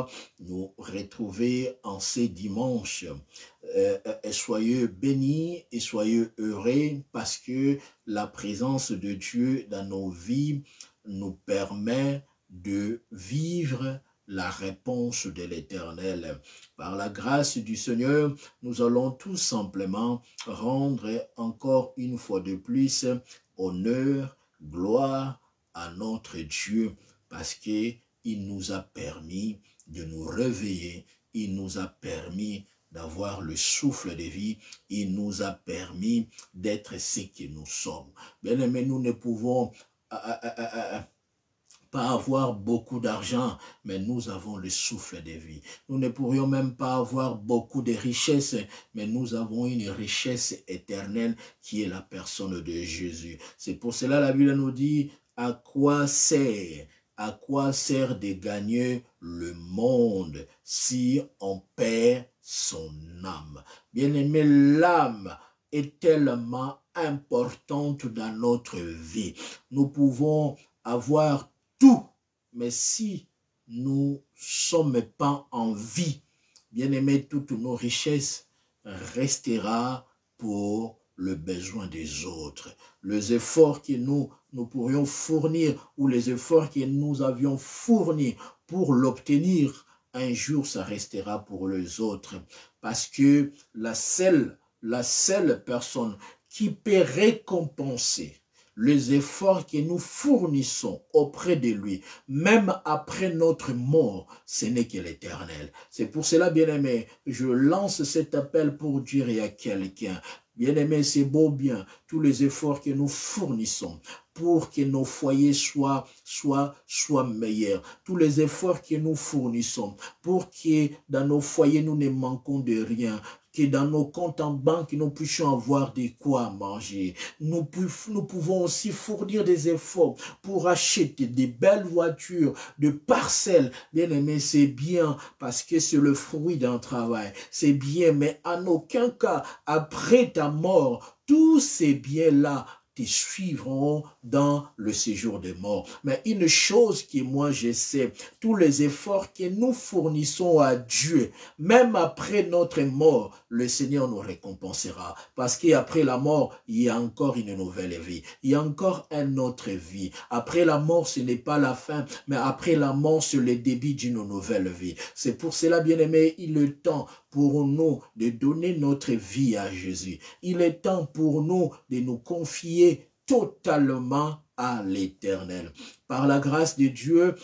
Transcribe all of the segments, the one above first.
encore nous retrouver en ces dimanches. Soyez bénis et soyez heureux parce que la présence de Dieu dans nos vies nous permet de vivre la réponse de l'Éternel. Par la grâce du Seigneur, nous allons tout simplement rendre encore une fois de plus honneur, gloire à notre Dieu parce qu'il nous a permis de nous réveiller, il nous a permis d'avoir le souffle de vie, il nous a permis d'être ce que nous sommes. Bien-aimés, nous ne pouvons pas avoir beaucoup d'argent, mais nous avons le souffle de vie. Nous ne pourrions même pas avoir beaucoup de richesses, mais nous avons une richesse éternelle qui est la personne de Jésus. C'est pour cela la Bible nous dit, à quoi sert de gagner le monde si on perd son âme? Bien-aimé, l'âme est tellement importante dans notre vie. Nous pouvons avoir tout, mais si nous ne sommes pas en vie, bien aimé, toutes nos richesses restera pour le besoin des autres. Les efforts que nous pourrions fournir ou les efforts que nous avions fournis pour l'obtenir, un jour ça restera pour les autres. Parce que la seule personne qui peut récompenser les efforts que nous fournissons auprès de lui, même après notre mort, ce n'est que l'Éternel. C'est pour cela, bien-aimé, je lance cet appel pour dire à quelqu'un, bien-aimé, c'est beau bien, tous les efforts que nous fournissons pour que nos foyers soient meilleurs. Tous les efforts que nous fournissons pour que dans nos foyers, nous ne manquons de rien. Que dans nos comptes en banque, nous puissions avoir de quoi manger. Nous pouvons aussi fournir des efforts pour acheter des belles voitures, de parcelles. Bien aimé, c'est bien parce que c'est le fruit d'un travail. C'est bien, mais en aucun cas, après ta mort, tous ces biens-là te suivront dans le séjour des morts. Mais une chose que moi je sais, tous les efforts que nous fournissons à Dieu, même après notre mort, le Seigneur nous récompensera. Parce qu'après la mort, il y a encore une nouvelle vie. Il y a encore une autre vie. Après la mort, ce n'est pas la fin, mais après la mort, c'est le début d'une nouvelle vie. C'est pour cela, bien-aimé, il est temps pour nous de donner notre vie à Jésus. Il est temps pour nous de nous confier totalement à l'Éternel. Par la grâce de Dieu,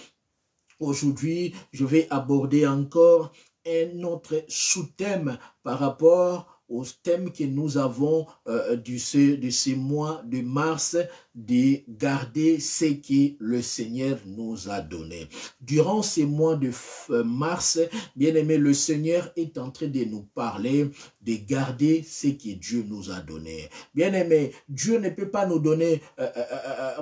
aujourd'hui, je vais aborder encore un autre sous-thème par rapport au thème que nous avons de ce mois de mars, de garder ce que le Seigneur nous a donné. Durant ces mois de mars, bien aimé, le Seigneur est en train de nous parler de garder ce que Dieu nous a donné. Bien aimé, Dieu ne peut pas nous donner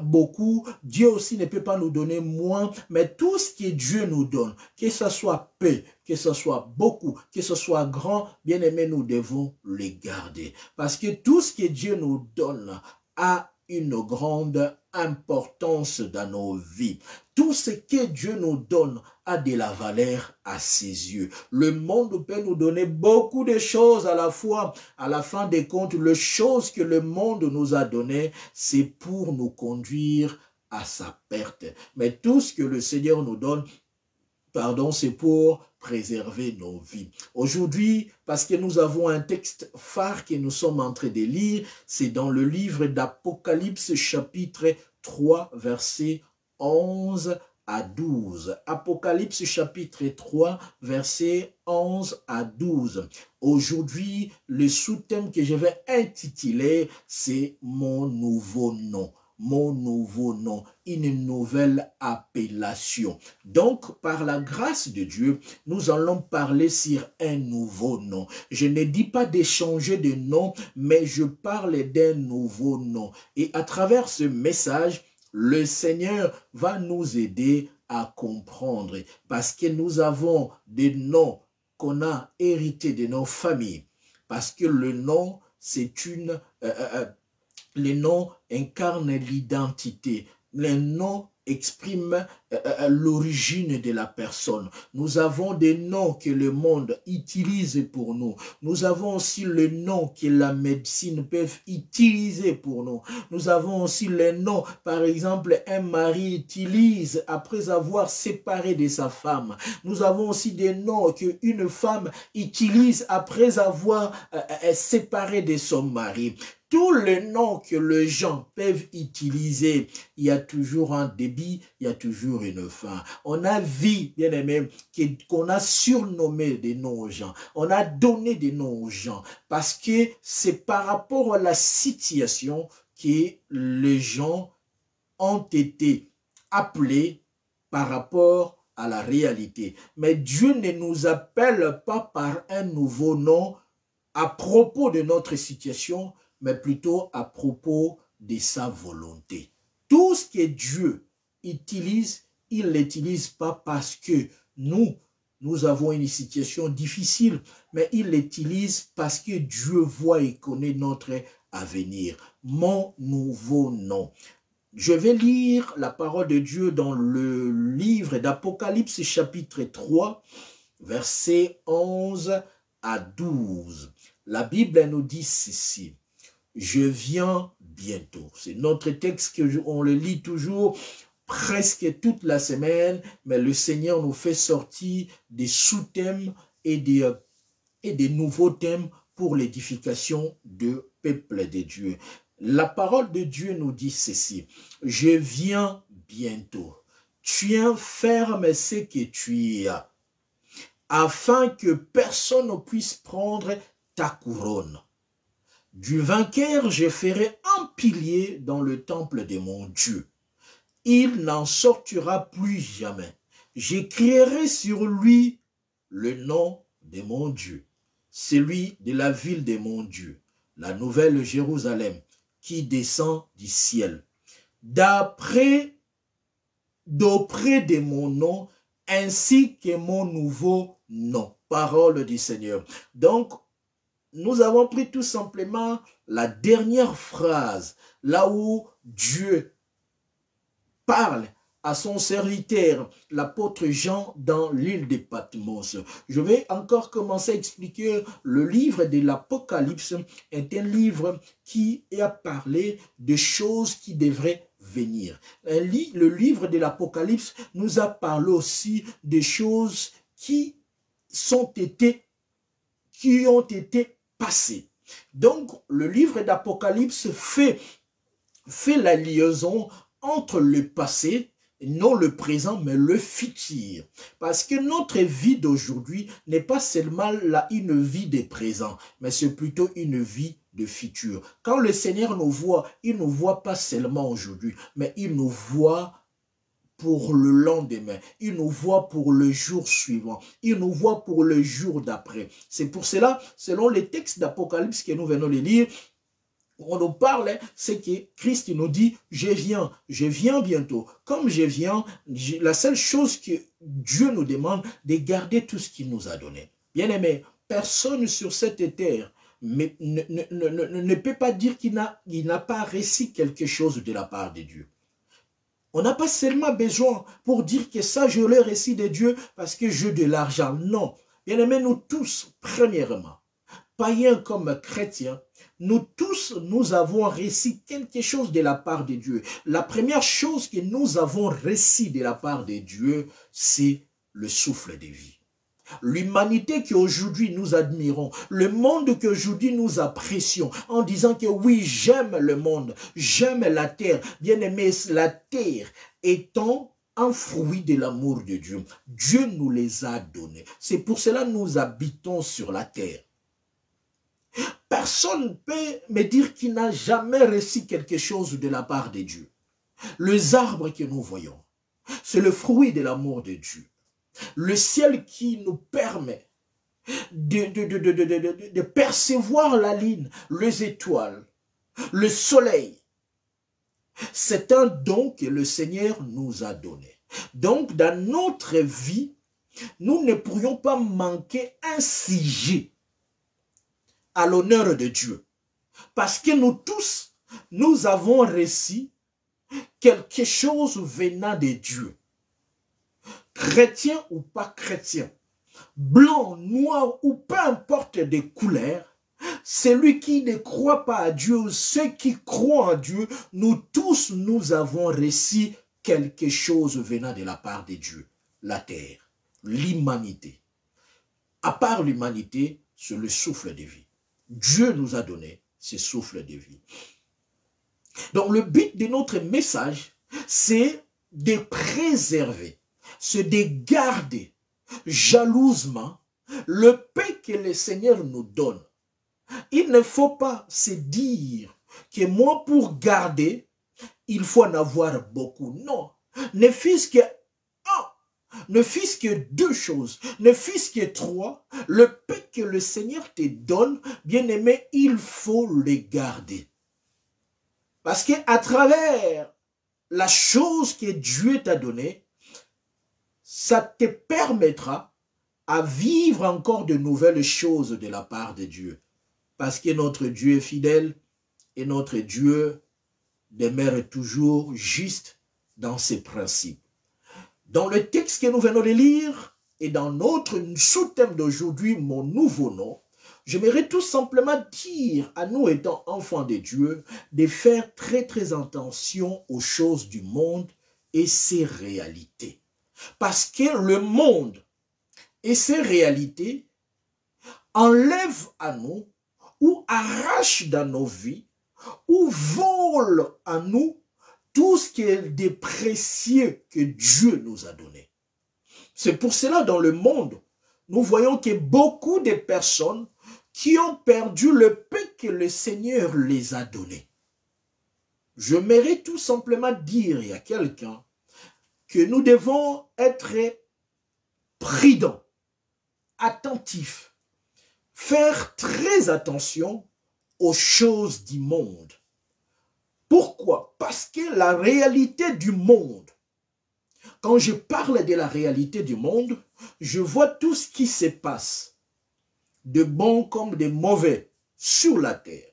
beaucoup, Dieu aussi ne peut pas nous donner moins, mais tout ce que Dieu nous donne, que ce soit peu, que ce soit beaucoup, que ce soit grand, bien aimé, nous devons les garder. Parce que tout ce que Dieu nous donne a une grande importance dans nos vies. Tout ce que Dieu nous donne a de la valeur à ses yeux. Le monde peut nous donner beaucoup de choses à la fois. À la fin des comptes, les choses que le monde nous a données, c'est pour nous conduire à sa perte. Mais tout ce que le Seigneur nous donne, c'est pour préserver nos vies. Aujourd'hui, parce que nous avons un texte phare que nous sommes en train de lire, c'est dans le livre d'Apocalypse chapitre 3, versets 11 à 12. Apocalypse chapitre 3, versets 11 à 12. Aujourd'hui, le sous-thème que je vais intituler, c'est mon nouveau nom. Mon nouveau nom, une nouvelle appellation. Donc, par la grâce de Dieu, nous allons parler sur un nouveau nom. Je ne dis pas d'échanger de nom, mais je parle d'un nouveau nom. Et à travers ce message, le Seigneur va nous aider à comprendre parce que nous avons des noms qu'on a hérités de nos familles. Parce que le nom, c'est une... le nom incarne l'identité. Le nom expriment l'origine de la personne. Nous avons des noms que le monde utilise pour nous. Nous avons aussi le nom que la médecine peut utiliser pour nous. Nous avons aussi les noms, par exemple, un mari utilise après avoir séparé de sa femme. Nous avons aussi des noms qu'une femme utilise après avoir séparé de son mari. Tous les noms que les gens peuvent utiliser, il y a toujours un début, il y a toujours une fin. On a vu, bien aimé, qu'on a surnommé des noms aux gens. On a donné des noms aux gens parce que c'est par rapport à la situation que les gens ont été appelés par rapport à la réalité. Mais Dieu ne nous appelle pas par un nouveau nom à propos de notre situation, mais plutôt à propos de sa volonté. Tout ce que Dieu utilise, il ne l'utilise pas parce que nous avons une situation difficile, mais il l'utilise parce que Dieu voit et connaît notre avenir. Mon nouveau nom. Je vais lire la parole de Dieu dans le livre d'Apocalypse chapitre 3, versets 11 à 12. La Bible nous dit ceci. Je viens bientôt. C'est notre texte qu'on le lit toujours presque toute la semaine, mais le Seigneur nous fait sortir des sous-thèmes et des nouveaux thèmes pour l'édification du peuple de Dieu. La parole de Dieu nous dit ceci. Je viens bientôt. Tiens ferme ce que tu as, afin que personne ne puisse prendre ta couronne. Du vainqueur, je ferai un pilier dans le temple de mon Dieu. Il n'en sortira plus jamais. J'écrirai sur lui le nom de mon Dieu, celui de la ville de mon Dieu, la nouvelle Jérusalem, qui descend du ciel. D'auprès de mon nom, ainsi que mon nouveau nom. Parole du Seigneur. Donc, nous avons pris tout simplement la dernière phrase, là où Dieu parle à son serviteur, l'apôtre Jean, dans l'île de Patmos. Je vais encore commencer à expliquer le livre de l'Apocalypse est un livre qui a parlé de choses qui devraient venir. Le livre de l'Apocalypse nous a parlé aussi des choses qui ont été passées. Donc, le livre d'Apocalypse fait la liaison entre le passé, non le présent, mais le futur. Parce que notre vie d'aujourd'hui n'est pas seulement une vie de présent, mais c'est plutôt une vie de futur. Quand le Seigneur nous voit, il ne nous voit pas seulement aujourd'hui, mais il nous voit pour le lendemain, il nous voit pour le jour suivant, il nous voit pour le jour d'après. C'est pour cela, selon les textes d'Apocalypse que nous venons de lire, on nous parle, c'est que Christ nous dit, je viens bientôt. Comme je viens, la seule chose que Dieu nous demande, de garder tout ce qu'il nous a donné. Bien aimé, personne sur cette terre ne peut pas dire qu'il n'a pas reçu quelque chose de la part de Dieu. On n'a pas seulement besoin pour dire que ça, je l'ai reçu de Dieu parce que j'ai de l'argent. Non. Bien aimé, nous tous, premièrement, païens comme chrétiens, nous tous, nous avons reçu quelque chose de la part de Dieu. La première chose que nous avons reçu de la part de Dieu, c'est le souffle de vie. L'humanité qu'aujourd'hui nous admirons, le monde qu'aujourd'hui nous apprécions, en disant que oui, j'aime le monde, j'aime la terre. Bien aimé, la terre étant un fruit de l'amour de Dieu. Dieu nous les a donnés. C'est pour cela que nous habitons sur la terre. Personne ne peut me dire qu'il n'a jamais reçu quelque chose de la part de Dieu. Les arbres que nous voyons, c'est le fruit de l'amour de Dieu. Le ciel qui nous permet de percevoir la lune, les étoiles, le soleil, c'est un don que le Seigneur nous a donné. Donc, dans notre vie, nous ne pourrions pas manquer un sujet à l'honneur de Dieu. Parce que nous tous, nous avons reçu quelque chose venant de Dieu, chrétien ou pas chrétien, blanc, noir ou peu importe des couleurs, celui qui ne croit pas à Dieu ou ceux qui croient en Dieu, nous tous, nous avons reçu quelque chose venant de la part de Dieu. La terre, l'humanité. À part l'humanité, c'est le souffle de vie. Dieu nous a donné ce souffle de vie. Donc le but de notre message, c'est de préserver, c'est de garder jalousement le paix que le Seigneur nous donne. Il ne faut pas se dire que moi, pour garder, il faut en avoir beaucoup. Non. Ne fût-ce que un, ne fût-ce que deux choses, ne fût-ce que trois, le paix que le Seigneur te donne, bien-aimé, il faut le garder. Parce qu'à travers la chose que Dieu t'a donnée, ça te permettra à vivre encore de nouvelles choses de la part de Dieu. Parce que notre Dieu est fidèle et notre Dieu demeure toujours juste dans ses principes. Dans le texte que nous venons de lire et dans notre sous-thème d'aujourd'hui, mon nouveau nom, j'aimerais tout simplement dire à nous étant enfants de Dieu de faire très attention aux choses du monde et ses réalités. Parce que le monde et ses réalités enlèvent à nous ou arrachent dans nos vies ou volent à nous tout ce qui est de précieux que Dieu nous a donné. C'est pour cela dans le monde, nous voyons que beaucoup de personnes qui ont perdu le paix que le Seigneur les a donné. J'aimerais tout simplement dire à quelqu'un que nous devons être prudents, attentifs, faire très attention aux choses du monde. Pourquoi? Parce que la réalité du monde, quand je parle de la réalité du monde, je vois tout ce qui se passe, de bon comme de mauvais, sur la terre.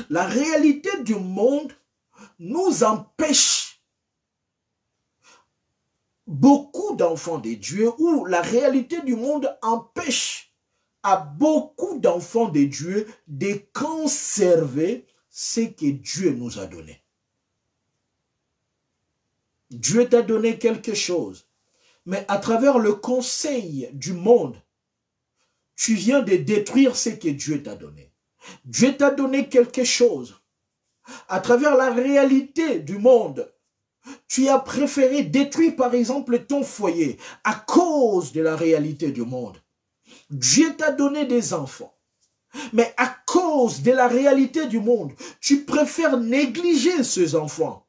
La réalité du monde nous empêche, beaucoup d'enfants de Dieu, ou la réalité du monde empêche à beaucoup d'enfants de Dieu de conserver ce que Dieu nous a donné. Dieu t'a donné quelque chose, mais à travers le conseil du monde, tu viens de détruire ce que Dieu t'a donné. Dieu t'a donné quelque chose. À travers la réalité du monde, tu as préféré détruire par exemple ton foyer à cause de la réalité du monde. Dieu t'a donné des enfants. Mais à cause de la réalité du monde, tu préfères négliger ces enfants.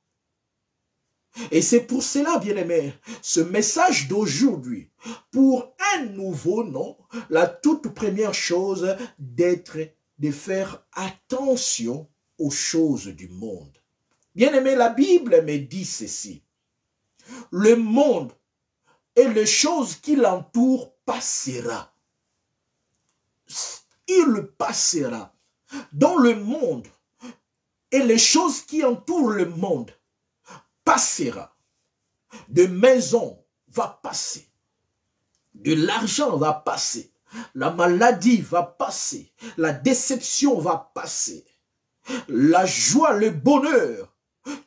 Et c'est pour cela, bien-aimé, ce message d'aujourd'hui, pour un nouveau nom, la toute première chose de faire attention aux choses du monde. Bien-aimé, la Bible me dit ceci. Le monde et les choses qui l'entourent passera. Il passera. Dans le monde et les choses qui entourent le monde passera. De maison va passer. De l'argent va passer. La maladie va passer. La déception va passer. La joie, le bonheur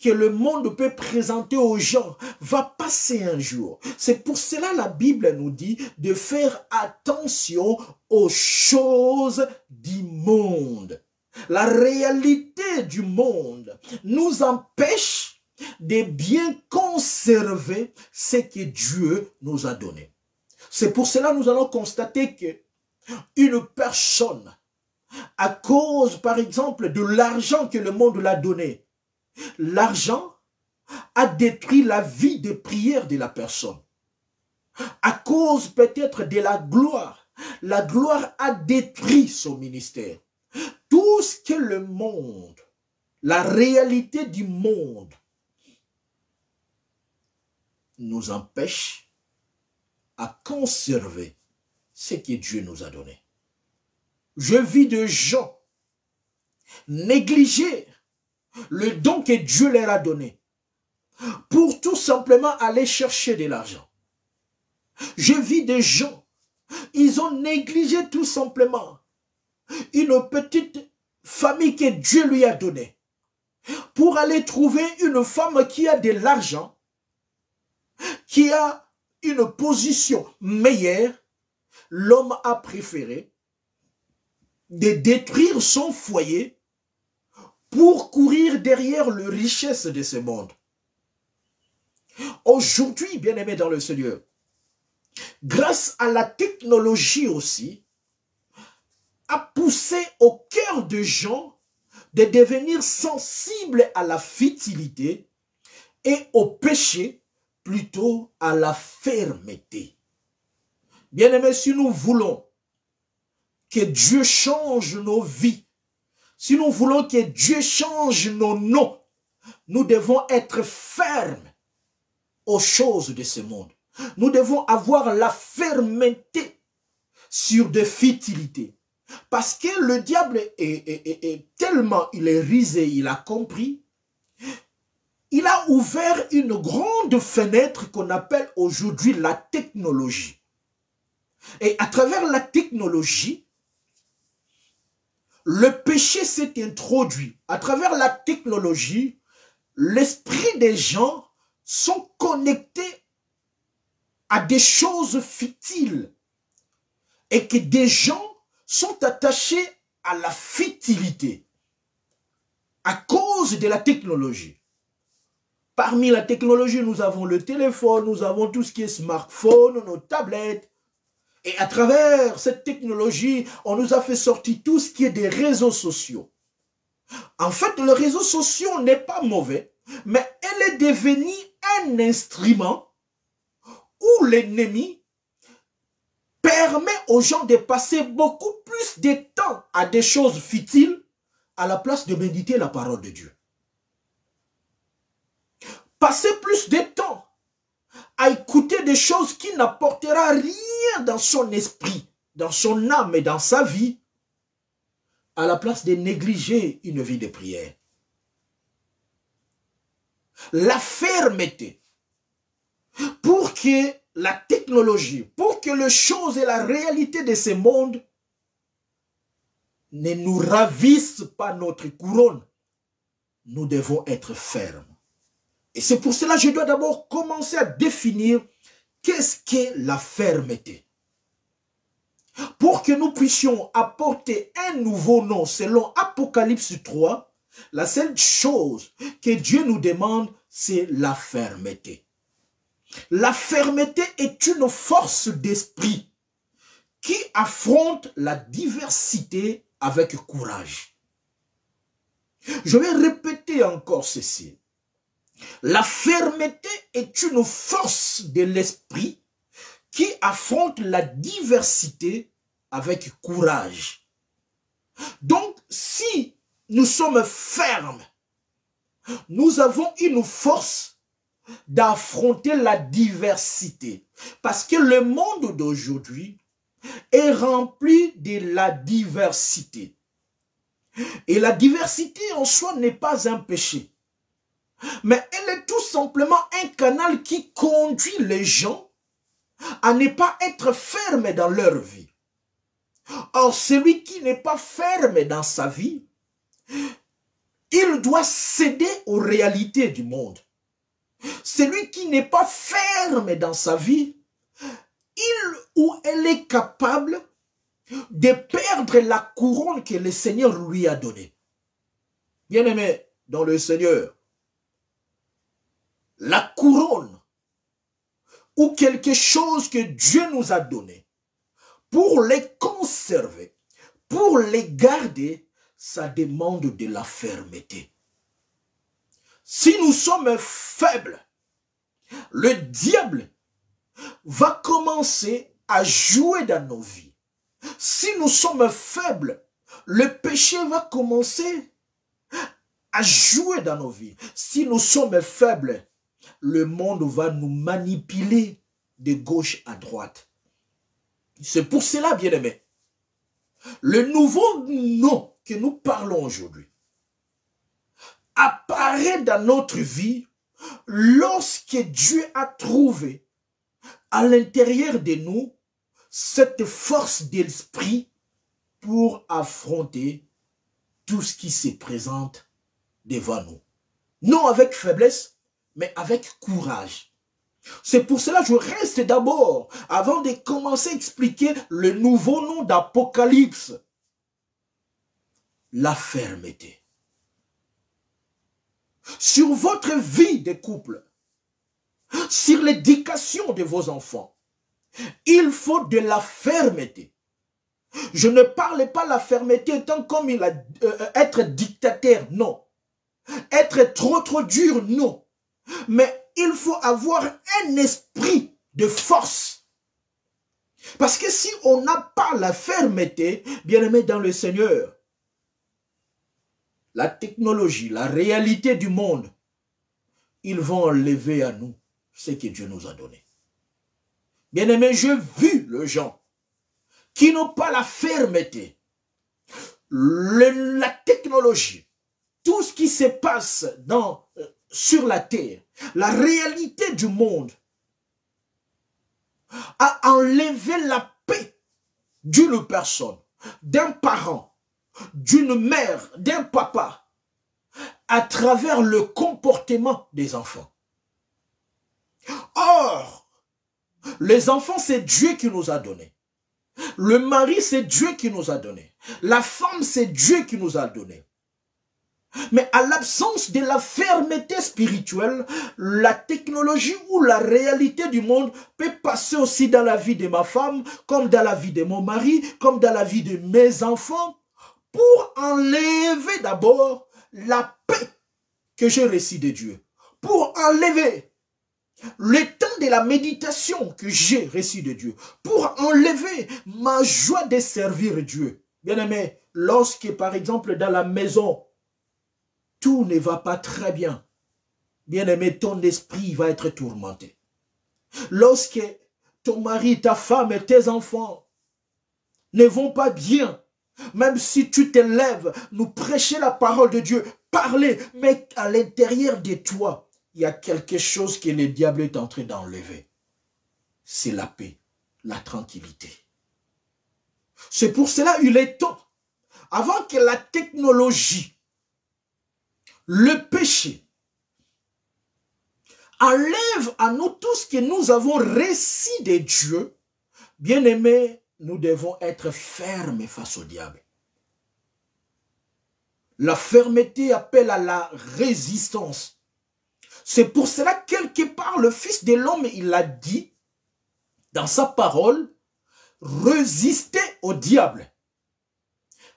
que le monde peut présenter aux gens va passer un jour. C'est pour cela la Bible nous dit de faire attention aux choses du monde. La réalité du monde nous empêche de bien conserver ce que Dieu nous a donné. C'est pour cela que nous allons constater que une personne, à cause par exemple de l'argent que le monde l'a donné, l'argent a détruit la vie de prière de la personne. À cause peut-être de la gloire a détruit son ministère. Tout ce que le monde, la réalité du monde, nous empêche à conserver ce que Dieu nous a donné. Je vis de gens négliger le don que Dieu leur a donné pour tout simplement aller chercher de l'argent. Je vis des gens, ils ont négligé tout simplement une petite famille que Dieu lui a donnée pour aller trouver une femme qui a de l'argent, qui a une position meilleure. L'homme a préféré de détruire son foyer pour courir derrière les richesses de ce monde. Aujourd'hui, bien-aimés dans le Seigneur, grâce à la technologie aussi, a poussé au cœur des gens de devenir sensibles à la futilité et au péché, plutôt à la fermeté. Bien-aimés, si nous voulons que Dieu change nos vies, si nous voulons que Dieu change nos noms, nous devons être fermes aux choses de ce monde. Nous devons avoir la fermeté sur des futilités. Parce que le diable est tellement, il est rusé, il a compris, il a ouvert une grande fenêtre qu'on appelle aujourd'hui la technologie. Et à travers la technologie, le péché s'est introduit. À travers la technologie, l'esprit des gens sont connectés à des choses futiles. Et que des gens sont attachés à la futilité à cause de la technologie. Parmi la technologie, nous avons le téléphone, nous avons tout ce qui est smartphone, nos tablettes. Et à travers cette technologie, on nous a fait sortir tout ce qui est des réseaux sociaux. En fait, le réseau social n'est pas mauvais, mais elle est devenue un instrument où l'ennemi permet aux gens de passer beaucoup plus de temps à des choses futiles à la place de méditer la parole de Dieu. Passer plus de temps à écouter des choses qui n'apportera rien dans son esprit, dans son âme et dans sa vie, à la place de négliger une vie de prière. La fermeté, pour que la technologie, pour que les choses et la réalité de ce monde ne nous ravissent pas notre couronne, nous devons être fermes. Et c'est pour cela que je dois d'abord commencer à définir qu'est-ce qu'est la fermeté. Pour que nous puissions apporter un nouveau nom selon Apocalypse 3, la seule chose que Dieu nous demande, c'est la fermeté. La fermeté est une force d'esprit qui affronte la diversité avec courage. Je vais répéter encore ceci. La fermeté est une force de l'esprit qui affronte la diversité avec courage. Donc, si nous sommes fermes, nous avons une force d'affronter la diversité. Parce que le monde d'aujourd'hui est rempli de la diversité. Et la diversité en soi n'est pas un péché. Mais elle est tout simplement un canal qui conduit les gens à ne pas être fermes dans leur vie. Or, celui qui n'est pas ferme dans sa vie, il doit céder aux réalités du monde. Celui qui n'est pas ferme dans sa vie, il ou elle est capable de perdre la couronne que le Seigneur lui a donnée. Bien-aimé dans le Seigneur, la couronne ou quelque chose que Dieu nous a donné, pour les conserver, pour les garder, ça demande de la fermeté. Si nous sommes faibles, le diable va commencer à jouer dans nos vies. Si nous sommes faibles, le péché va commencer à jouer dans nos vies. Si nous sommes faibles, le monde va nous manipuler de gauche à droite. C'est pour cela, bien-aimés, le nouveau nom que nous parlons aujourd'hui apparaît dans notre vie lorsque Dieu a trouvé à l'intérieur de nous cette force d'esprit pour affronter tout ce qui se présente devant nous. Non avec faiblesse, mais avec courage. C'est pour cela que je reste d'abord, avant de commencer à expliquer le nouveau nom d'Apocalypse, la fermeté. Sur votre vie de couple, sur l'éducation de vos enfants, il faut de la fermeté. Je ne parle pas de la fermeté étant comme être dictateur, non. Être trop dur, non. Mais il faut avoir un esprit de force. Parce que si on n'a pas la fermeté, bien aimé dans le Seigneur, la technologie, la réalité du monde, ils vont enlever à nous ce que Dieu nous a donné. Bien aimé, j'ai vu les gens qui n'ont pas la fermeté, la technologie, tout ce qui se passe sur la terre, la réalité du monde, a enlevé la paix d'une personne, d'un parent, d'une mère, d'un papa, à travers le comportement des enfants. Or, les enfants, c'est Dieu qui nous a donné. Le mari, c'est Dieu qui nous a donné. La femme, c'est Dieu qui nous a donné. Mais à l'absence de la fermeté spirituelle, la technologie ou la réalité du monde peut passer aussi dans la vie de ma femme, comme dans la vie de mon mari, comme dans la vie de mes enfants, pour enlever d'abord la paix que j'ai reçue de Dieu, pour enlever le temps de la méditation que j'ai reçu de Dieu, pour enlever ma joie de servir Dieu. Bien aimé, lorsque par exemple dans la maison, tout ne va pas très bien, bien aimé, ton esprit va être tourmenté. Lorsque ton mari, ta femme et tes enfants ne vont pas bien, même si tu te lèves, nous prêcher la parole de Dieu, parler, mais à l'intérieur de toi, il y a quelque chose que le diable est en train d'enlever. C'est la paix, la tranquillité. C'est pour cela qu'il est temps, avant que la technologie, le péché, enlève à nous tout ce que nous avons reçu de Dieu, bien aimés, nous devons être fermes face au diable. La fermeté appelle à la résistance. C'est pour cela, quelque part, le Fils de l'homme, il a dit, dans sa parole, résistez au diable,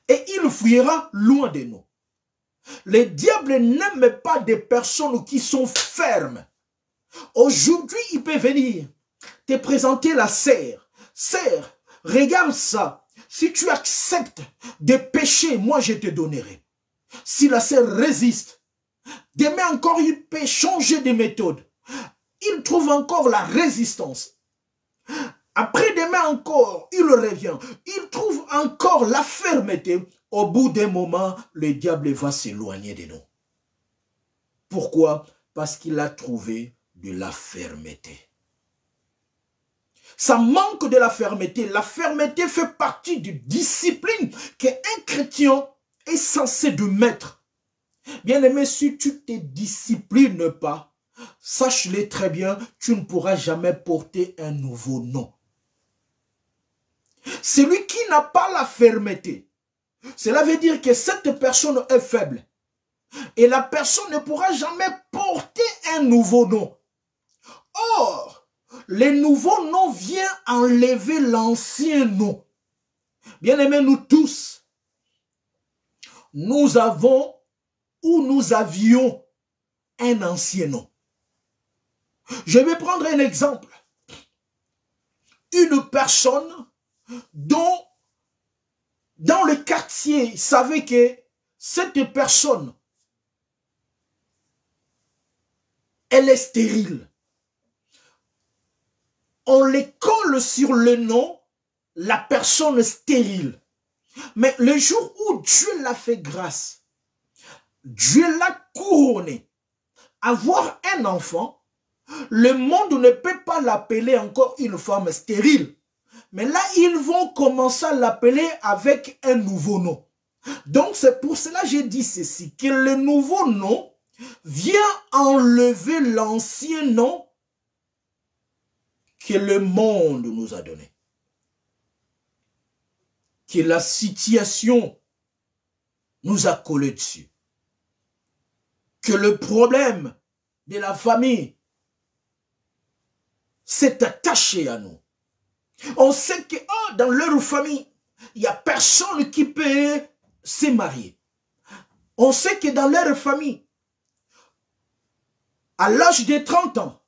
et il fuira loin de nous. Le diable n'aime pas des personnes qui sont fermes. Aujourd'hui, il peut venir te présenter la serre. Serre, regarde ça. Si tu acceptes de pécher, moi je te donnerai. Si la serre résiste, demain encore il peut changer de méthode. Il trouve encore la résistance. Après-demain encore, il revient. Il trouve encore la fermeté. Au bout d'un moment, le diable va s'éloigner de nous. Pourquoi? Parce qu'il a trouvé de la fermeté. Ça manque de la fermeté. La fermeté fait partie d'une discipline qu'un chrétien est censé de mettre. Bien aimé, si tu ne te disciplines pas, sache-le très bien, tu ne pourras jamais porter un nouveau nom. Celui qui n'a pas la fermeté, cela veut dire que cette personne est faible. Et la personne ne pourra jamais porter un nouveau nom. Or, le nouveau nom vient enlever l'ancien nom. Bien aimés, nous tous, nous avons ou nous avions un ancien nom. Je vais prendre un exemple. Une personne dont dans le quartier, savait que cette personne, elle est stérile. On les colle sur le nom, la personne stérile. Mais le jour où Dieu l'a fait grâce, Dieu l'a couronné avoir un enfant, le monde ne peut pas l'appeler encore une femme stérile. Mais là, ils vont commencer à l'appeler avec un nouveau nom. Donc, c'est pour cela que j'ai dit ceci, que le nouveau nom vient enlever l'ancien nom que le monde nous a donné. Que la situation nous a collé dessus. Que le problème de la famille s'est attaché à nous. On sait que dans leur famille, il n'y a personne qui peut se marier. On sait que dans leur famille, à l'âge de 30 ans,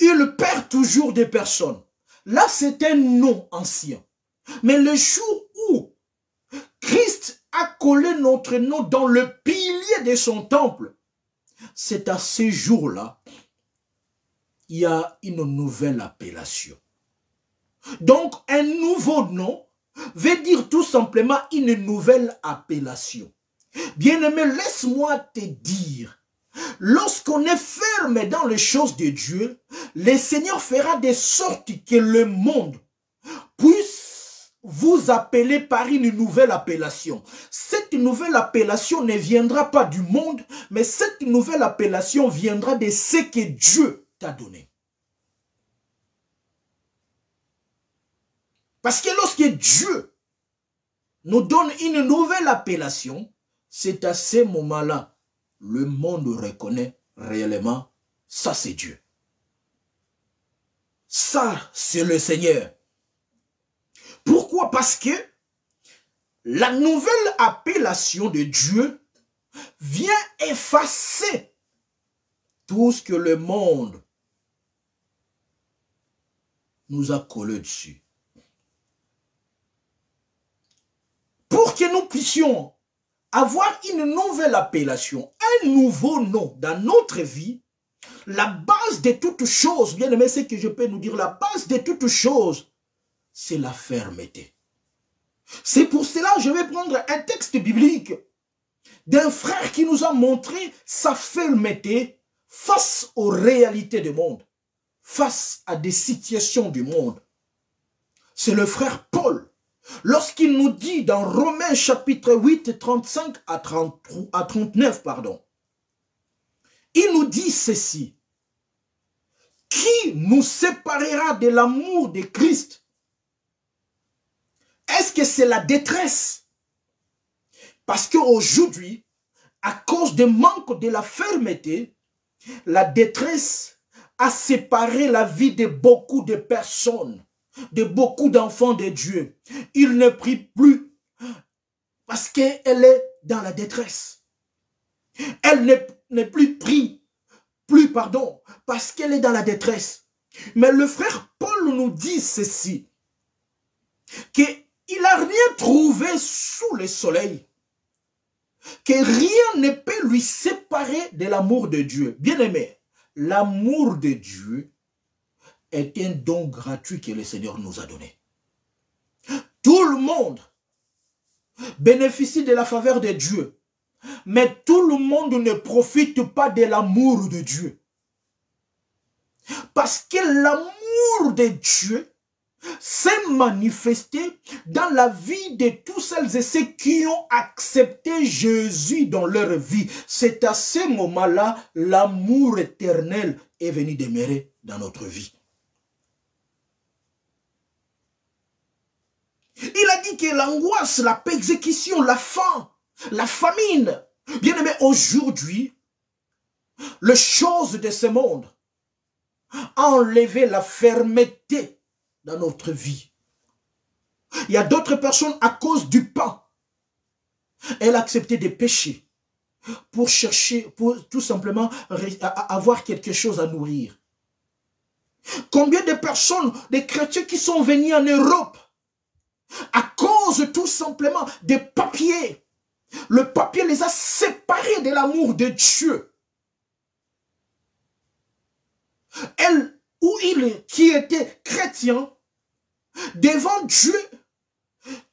ils perdent toujours des personnes. Là, c'est un nom ancien. Mais le jour où Christ a collé notre nom dans le pilier de son temple, c'est à ce jour-là, il y a une nouvelle appellation. Donc, un nouveau nom veut dire tout simplement une nouvelle appellation. Bien-aimé, laisse-moi te dire, lorsqu'on est ferme dans les choses de Dieu, le Seigneur fera de sorte que le monde puisse vous appeler par une nouvelle appellation. Cette nouvelle appellation ne viendra pas du monde, mais cette nouvelle appellation viendra de ce que Dieu t'a donné. Parce que lorsque Dieu nous donne une nouvelle appellation, c'est à ce moment-là, le monde reconnaît réellement, ça c'est Dieu. Ça, c'est le Seigneur. Pourquoi? Parce que la nouvelle appellation de Dieu vient effacer tout ce que le monde nous a collé dessus. Pour que nous puissions avoir une nouvelle appellation, un nouveau nom dans notre vie, la base de toutes choses, bien aimé, c'est que je peux nous dire, la base de toutes choses, c'est la fermeté. C'est pour cela que je vais prendre un texte biblique d'un frère qui nous a montré sa fermeté face aux réalités du monde, face à des situations du monde. C'est le frère Paul. Lorsqu'il nous dit dans Romains chapitre 8, 35 à 39, il nous dit ceci. Qui nous séparera de l'amour de Christ? Est-ce que c'est la détresse? Parce qu'aujourd'hui, à cause du manque de la fermeté, la détresse a séparé la vie de beaucoup de personnes, de beaucoup d'enfants de Dieu. Ils ne prient plus parce qu'elle est dans la détresse. Elle n'est plus prie, parce qu'elle est dans la détresse. Mais le frère Paul nous dit ceci, qu'il n'a rien trouvé sous le soleil, que rien ne peut lui séparer de l'amour de Dieu. Bien-aimé, l'amour de Dieu est un don gratuit que le Seigneur nous a donné. Tout le monde bénéficie de la faveur de Dieu, mais tout le monde ne profite pas de l'amour de Dieu. Parce que l'amour de Dieu s'est manifesté dans la vie de tous celles et ceux qui ont accepté Jésus dans leur vie. C'est à ce moment-là, l'amour éternel est venu demeurer dans notre vie. Il a dit que l'angoisse, la persécution, la faim, la famine, bien aimé, aujourd'hui, les choses de ce monde ont enlevé la fermeté dans notre vie. Il y a d'autres personnes, à cause du pain, elles ont accepté de pécher pour chercher, pour tout simplement avoir quelque chose à nourrir. Combien de personnes, des chrétiens qui sont venus en Europe, à cause tout simplement des papiers. Le papier les a séparés de l'amour de Dieu. Elle ou il qui était chrétien, devant Dieu,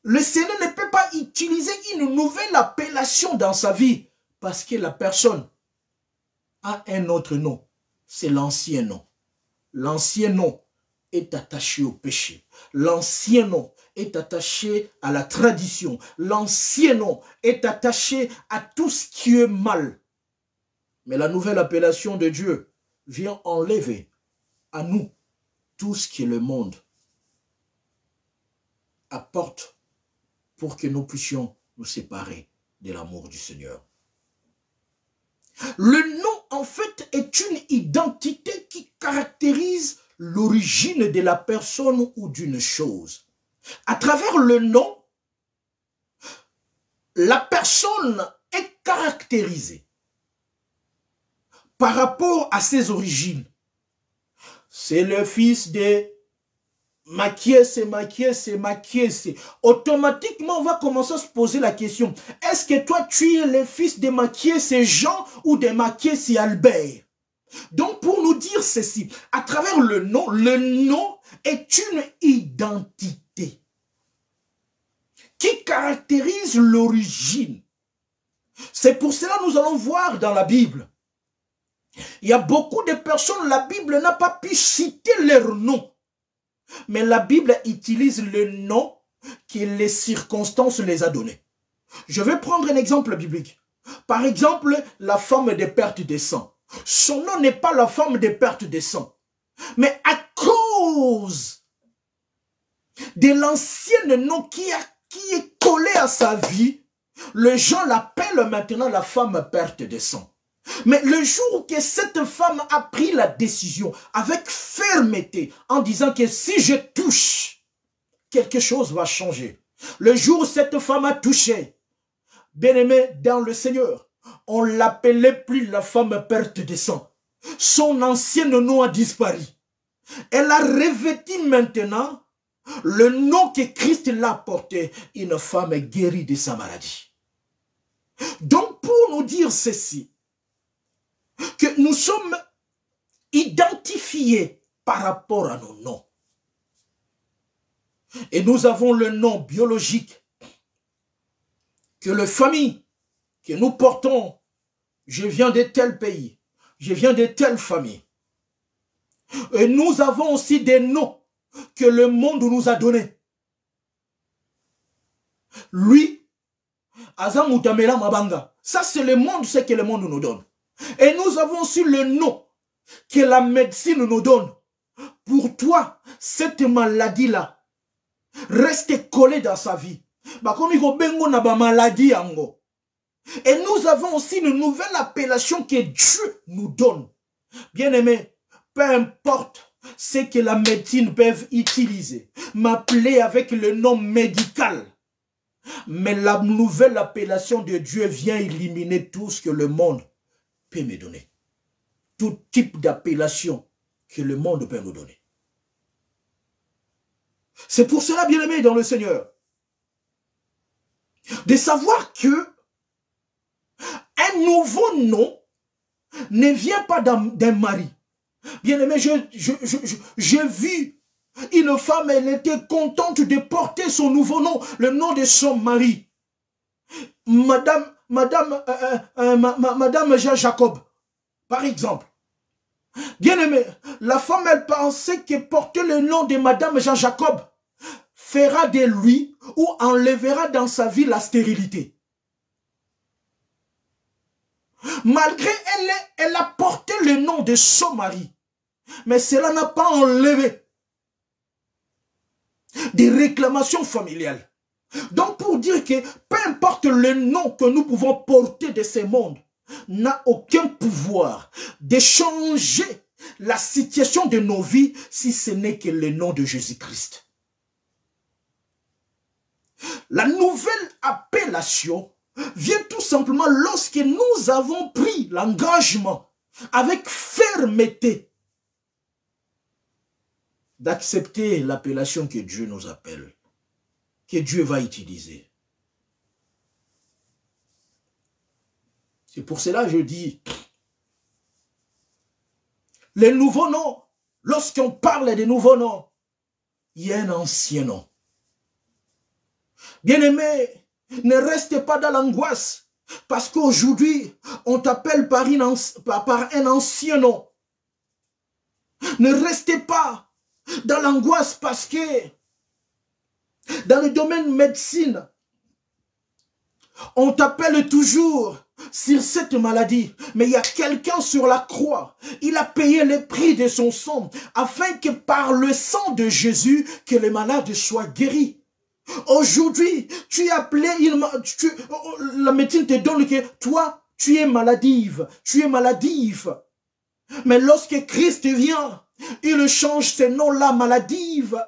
le Seigneur ne peut pas utiliser une nouvelle appellation dans sa vie parce que la personne a un autre nom. C'est l'ancien nom. L'ancien nom est attaché au péché. L'ancien nom est attaché à la tradition. L'ancien nom est attaché à tout ce qui est mal. Mais la nouvelle appellation de Dieu vient enlever à nous tout ce que le monde apporte pour que nous puissions nous séparer de l'amour du Seigneur. Le nom, en fait, est une identité qui caractérise l'origine de la personne ou d'une chose. À travers le nom, la personne est caractérisée par rapport à ses origines. C'est le fils de Maquies. Automatiquement, on va commencer à se poser la question, est-ce que toi, tu es le fils de Maquies Jean ou de Maquies Albert? Donc, pour nous dire ceci, à travers le nom est une identité qui caractérise l'origine. C'est pour cela que nous allons voir dans la Bible. Il y a beaucoup de personnes, la Bible n'a pas pu citer leur nom. Mais la Bible utilise le nom que les circonstances les a donnés. Je vais prendre un exemple biblique. Par exemple, la femme de perte de sang. Son nom n'est pas la femme de perte de sang. Mais à cause de l'ancien nom qui est collé à sa vie, les gens l'appellent maintenant la femme perte de sang. Mais le jour que cette femme a pris la décision avec fermeté en disant que si je touche, quelque chose va changer. Le jour où cette femme a touché, bien-aimé dans le Seigneur, on ne l'appelait plus la femme perte de sang. Son ancien nom a disparu. Elle a revêtu maintenant le nom que Christ l'a porté, une femme guérie de sa maladie. Donc pour nous dire ceci, que nous sommes identifiés par rapport à nos noms. Et nous avons le nom biologique que les familles que nous portons. Je viens de tel pays, je viens de telle famille. Et nous avons aussi des noms que le monde nous a donnés. Lui, Azamutamela Mabanga, ça c'est le monde, ce que le monde nous donne. Et nous avons aussi le nom que la médecine nous donne. Pour toi, cette maladie-là reste collée dans sa vie. Et nous avons aussi une nouvelle appellation que Dieu nous donne. Bien-aimé, peu importe ce que la médecine peut utiliser, m'appeler avec le nom médical. Mais la nouvelle appellation de Dieu vient éliminer tout ce que le monde peut me donner. Tout type d'appellation que le monde peut nous donner. C'est pour cela, bien-aimé dans le Seigneur, de savoir que un nouveau nom ne vient pas d'un mari. Bien-aimé, j'ai vu une femme, elle était contente de porter son nouveau nom, le nom de son mari. Madame Jean Jacob, par exemple. Bien-aimé, la femme, elle pensait que porter le nom de Madame Jean Jacob fera de lui ou enlèvera dans sa vie la stérilité. Malgré elle a porté le nom de son mari, mais cela n'a pas enlevé des réclamations familiales. Donc pour dire que peu importe le nom que nous pouvons porter de ce monde, n'a aucun pouvoir de changer la situation de nos vies si ce n'est que le nom de Jésus-Christ. La nouvelle appellation vient tout simplement lorsque nous avons pris l'engagement avec fermeté d'accepter l'appellation que Dieu nous appelle, que Dieu va utiliser. C'est pour cela que je dis, les nouveaux noms, lorsqu'on parle des nouveaux noms, il y a un ancien nom. Bien-aimé, ne restez pas dans l'angoisse Parce qu'aujourd'hui, on t'appelle par un ancien nom. Ne restez pas dans l'angoisse parce que dans le domaine médecine, on t'appelle toujours sur cette maladie. Mais il y a quelqu'un sur la croix. Il a payé le prix de son sang afin que par le sang de Jésus, que les malades soient guéris. Aujourd'hui, tu es appelé, la médecine te donne que toi, tu es maladive. Tu es maladive. Mais lorsque Christ vient, il change ce nom-là maladive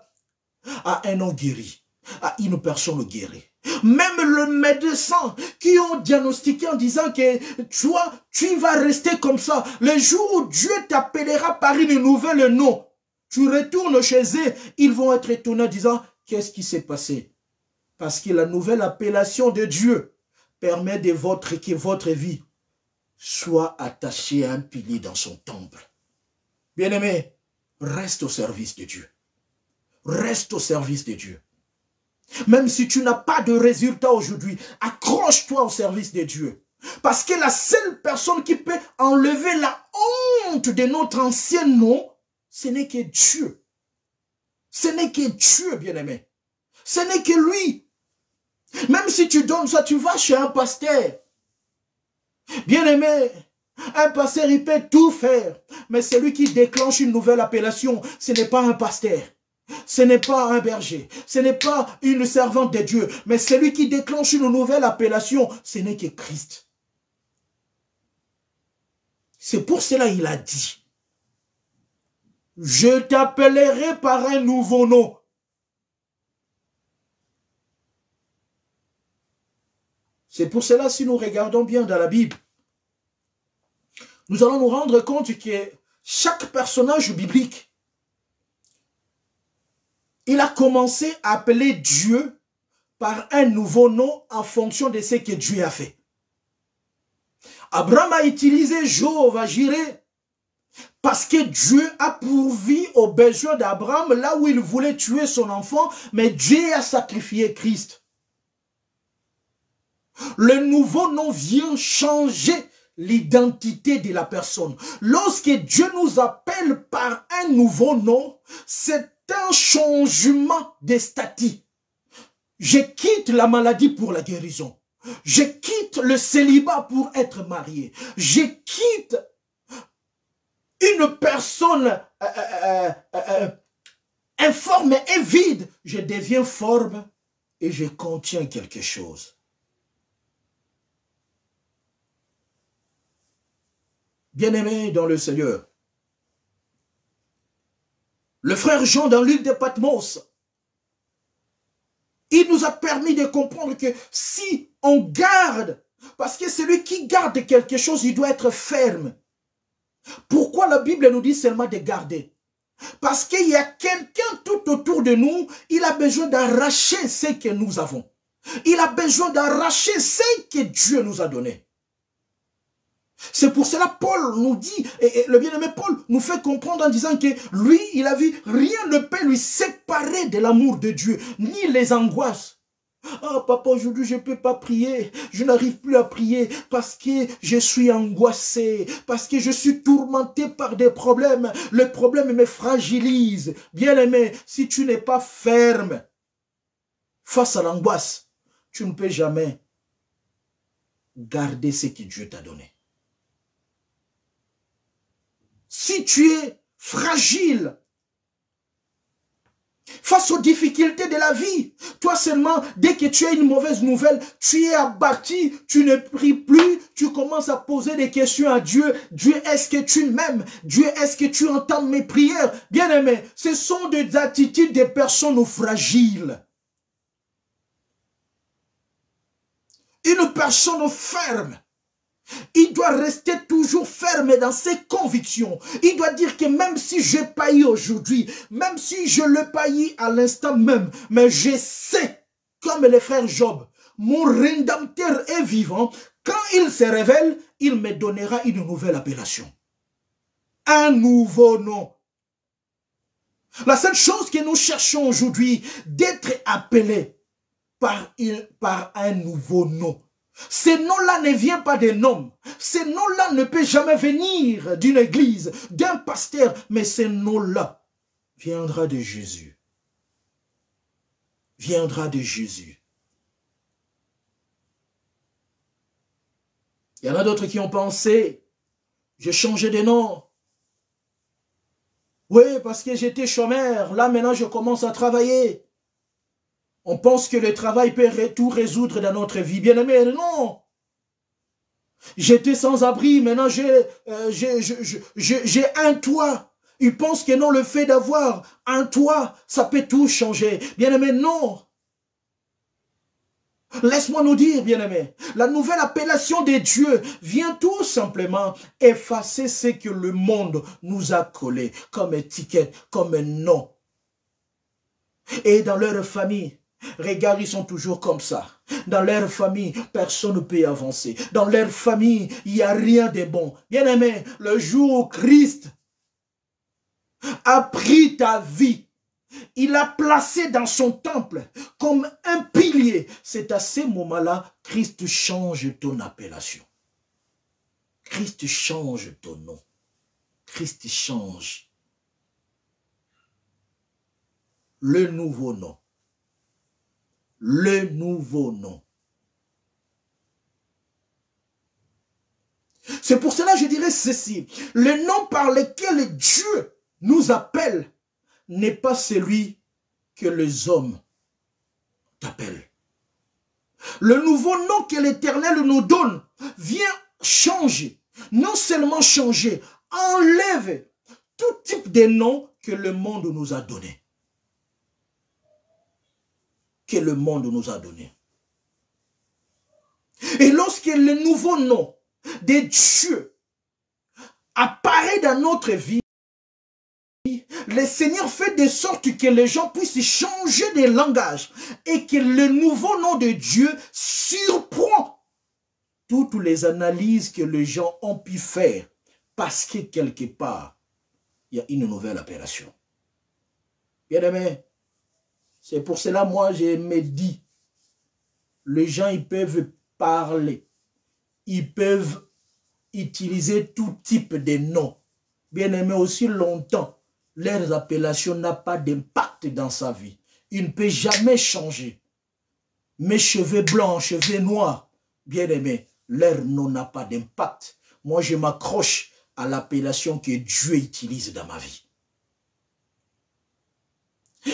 à un nom guéri, à une personne guérie. Même le médecin qui ont diagnostiqué en disant que toi, tu vas rester comme ça. Le jour où Dieu t'appellera par une nouvelle nom, tu retournes chez eux, ils vont être étonnés en disant, qu'est-ce qui s'est passé? Parce que la nouvelle appellation de Dieu permet que votre vie soit attachée à un pilier dans son temple. Bien-aimé, reste au service de Dieu. Reste au service de Dieu. Même si tu n'as pas de résultat aujourd'hui, accroche-toi au service de Dieu. Parce que la seule personne qui peut enlever la honte de notre ancien nom, ce n'est que Dieu. Ce n'est que Dieu, bien-aimé. Ce n'est que lui. Même si tu donnes ça, tu vas chez un pasteur. Bien-aimé, un pasteur, il peut tout faire. Mais celui qui déclenche une nouvelle appellation, ce n'est pas un pasteur. Ce n'est pas un berger, ce n'est pas une servante de Dieu, mais celui qui déclenche une nouvelle appellation, ce n'est que Christ. C'est pour cela qu'il a dit, je t'appellerai par un nouveau nom. C'est pour cela, si nous regardons bien dans la Bible, nous allons nous rendre compte que chaque personnage biblique, il a commencé à appeler Dieu par un nouveau nom en fonction de ce que Dieu a fait. Abraham a utilisé Jéhovah Jireh parce que Dieu a pourvu aux besoins d'Abraham là où il voulait tuer son enfant, mais Dieu a sacrifié Christ. Le nouveau nom vient changer l'identité de la personne. Lorsque Dieu nous appelle par un nouveau nom, c'est un changement de statut. Je quitte la maladie pour la guérison. Je quitte le célibat pour être marié. Je quitte une personne informe et vide. Je deviens forme et je contiens quelque chose. Bien-aimé dans le Seigneur, le frère Jean dans l'île de Patmos, il nous a permis de comprendre que si on garde, parce que celui qui garde quelque chose, il doit être ferme. Pourquoi la Bible nous dit seulement de garder? Parce qu'il y a quelqu'un tout autour de nous, il a besoin d'arracher ce que nous avons. Il a besoin d'arracher ce que Dieu nous a donné. C'est pour cela Paul nous dit, et le bien-aimé Paul nous fait comprendre en disant que lui, il a vu, rien ne peut lui séparer de l'amour de Dieu, ni les angoisses. Ah, papa, aujourd'hui, je ne peux pas prier. Je n'arrive plus à prier parce que je suis angoissé, parce que je suis tourmenté par des problèmes. Le problème me fragilise. Bien-aimé, si tu n'es pas ferme face à l'angoisse, tu ne peux jamais garder ce que Dieu t'a donné. Si tu es fragile face aux difficultés de la vie, toi seulement, dès que tu as une mauvaise nouvelle, tu es abattu, tu ne pries plus, tu commences à poser des questions à Dieu. Dieu, est-ce que tu m'aimes? Dieu, est-ce que tu entends mes prières? Bien-aimé, ce sont des attitudes des personnes fragiles. Une personne ferme, il doit rester toujours ferme dans ses convictions. Il doit dire que même si je paille aujourd'hui, même si je le paille à l'instant même, mais je sais, comme le frère Job, mon Rédempteur est vivant. Quand il se révèle, il me donnera une nouvelle appellation. Un nouveau nom. La seule chose que nous cherchons aujourd'hui, d'être appelés par un nouveau nom. Ces noms-là ne viennent pas d'un homme. Ces noms-là ne peuvent jamais venir d'une église, d'un pasteur. Mais ces noms-là viendra de Jésus. Viendra de Jésus. Il y en a d'autres qui ont pensé, j'ai changé de nom. Oui, parce que j'étais chômeur. Là, maintenant, je commence à travailler. On pense que le travail peut tout résoudre dans notre vie. Bien aimé, non. J'étais sans abri. Maintenant, j'ai un toit. Ils pensent que non, le fait d'avoir un toit, ça peut tout changer. Bien aimé, non. Laisse-moi nous dire, bien-aimé, la nouvelle appellation de Dieu vient tout simplement effacer ce que le monde nous a collé comme étiquette, comme nom. Et dans leur famille, regarde, ils sont toujours comme ça. Dans leur famille, personne ne peut avancer. Dans leur famille, il n'y a rien de bon. Bien-aimé, le jour où Christ a pris ta vie, il a placé dans son temple comme un pilier. C'est à ce moment-là, Christ change ton appellation. Christ change ton nom. Christ change le nouveau nom. Le nouveau nom. C'est pour cela que je dirais ceci. Le nom par lequel Dieu nous appelle n'est pas celui que les hommes t'appellent. Le nouveau nom que l'Éternel nous donne vient changer. Non seulement changer, enlève tout type de nom que le monde nous a donné. Que le monde nous a donné. Et lorsque le nouveau nom de Dieu apparaît dans notre vie, le Seigneur fait de sorte que les gens puissent changer de langage et que le nouveau nom de Dieu surprend toutes les analyses que les gens ont pu faire parce que quelque part, il y a une nouvelle appellation. Bien-aimé, c'est pour cela, moi, je me dis, les gens, ils peuvent parler, ils peuvent utiliser tout type de noms. Bien-aimé, aussi longtemps, leurs appellations n'ont pas d'impact dans sa vie. Il ne peut jamais changer. Mes cheveux blancs, cheveux noirs, bien-aimé, leur nom n'a pas d'impact. Moi, je m'accroche à l'appellation que Dieu utilise dans ma vie.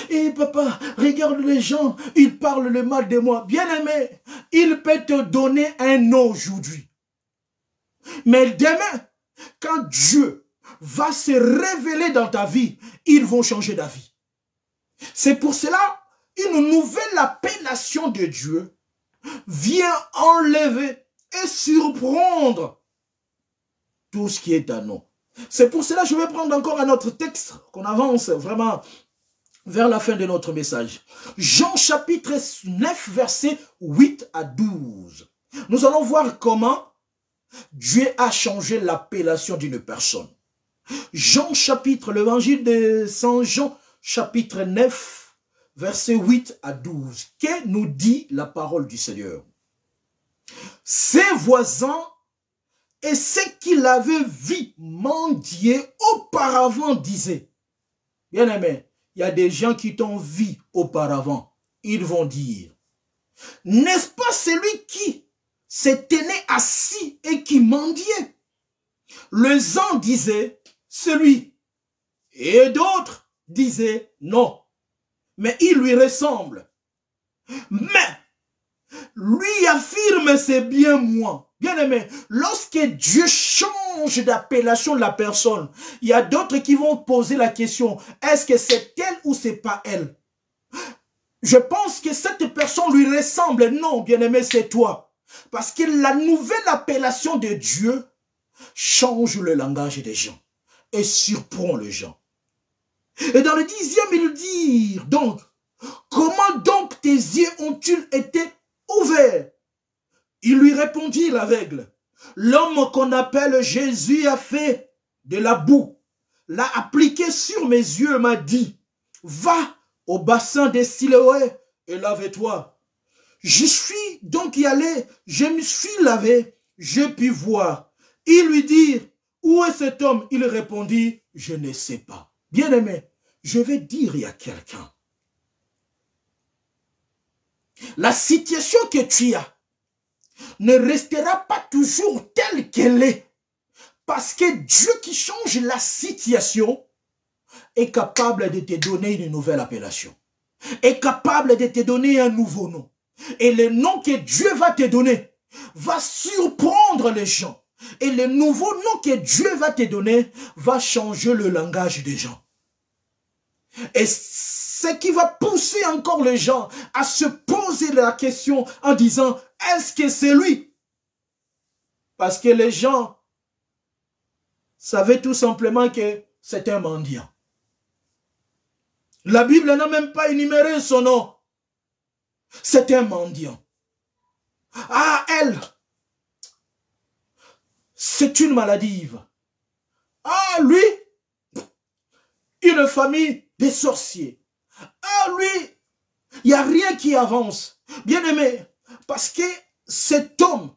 Et papa, regarde les gens, ils parlent le mal de moi. Bien-aimé, il peut te donner un nom aujourd'hui. Mais demain, quand Dieu va se révéler dans ta vie, ils vont changer d'avis. C'est pour cela, une nouvelle appellation de Dieu vient enlever et surprendre tout ce qui est à nous. C'est pour cela que je vais prendre encore un autre texte, qu'on avance vraiment vers la fin de notre message. Jean chapitre 9, versets 8 à 12. Nous allons voir comment Dieu a changé l'appellation d'une personne. Jean chapitre, l'évangile de Saint Jean, chapitre 9, versets 8 à 12. Que nous dit la parole du Seigneur? Ses voisins et ceux qui l'avaient vu mendier auparavant disaient, bien-aimé, il y a des gens qui t'ont vu auparavant, ils vont dire, n'est-ce pas celui qui se tenait assis et qui mendiait? Les uns disaient, celui, et d'autres disaient, non, mais il lui ressemble. Mais, lui affirme, c'est bien moi. Bien aimé, lorsque Dieu change d'appellation de la personne, il y a d'autres qui vont poser la question, est-ce que c'est elle ou c'est pas elle? Je pense que cette personne lui ressemble. Non, bien aimé, c'est toi. Parce que la nouvelle appellation de Dieu change le langage des gens et surprend les gens. Et dans le 10e, il dit, donc, comment donc tes yeux ont-ils été ouverts? Il lui répondit, l'aveugle, l'homme qu'on appelle Jésus a fait de la boue, l'a appliqué sur mes yeux, m'a dit, va au bassin des Siloé et lave-toi. Je suis donc y allé, je me suis lavé, je puis voir. Il lui dit, où est cet homme? Il répondit, je ne sais pas. Bien-aimé, je vais dire à quelqu'un, la situation que tu as ne restera pas toujours telle qu'elle est. Parce que Dieu qui change la situation est capable de te donner une nouvelle appellation. Est capable de te donner un nouveau nom. Et le nom que Dieu va te donner va surprendre les gens. Et le nouveau nom que Dieu va te donner va changer le langage des gens. Et ce qui va pousser encore les gens à se poser la question en disant, est-ce que c'est lui? Parce que les gens savaient tout simplement que c'est un mendiant. La Bible n'a même pas énuméré son nom. C'est un mendiant. Ah, elle, c'est une maladive. Ah, lui, une famille de sorciers. Ah, lui, il n'y a rien qui avance. Bien aimé, parce que cet homme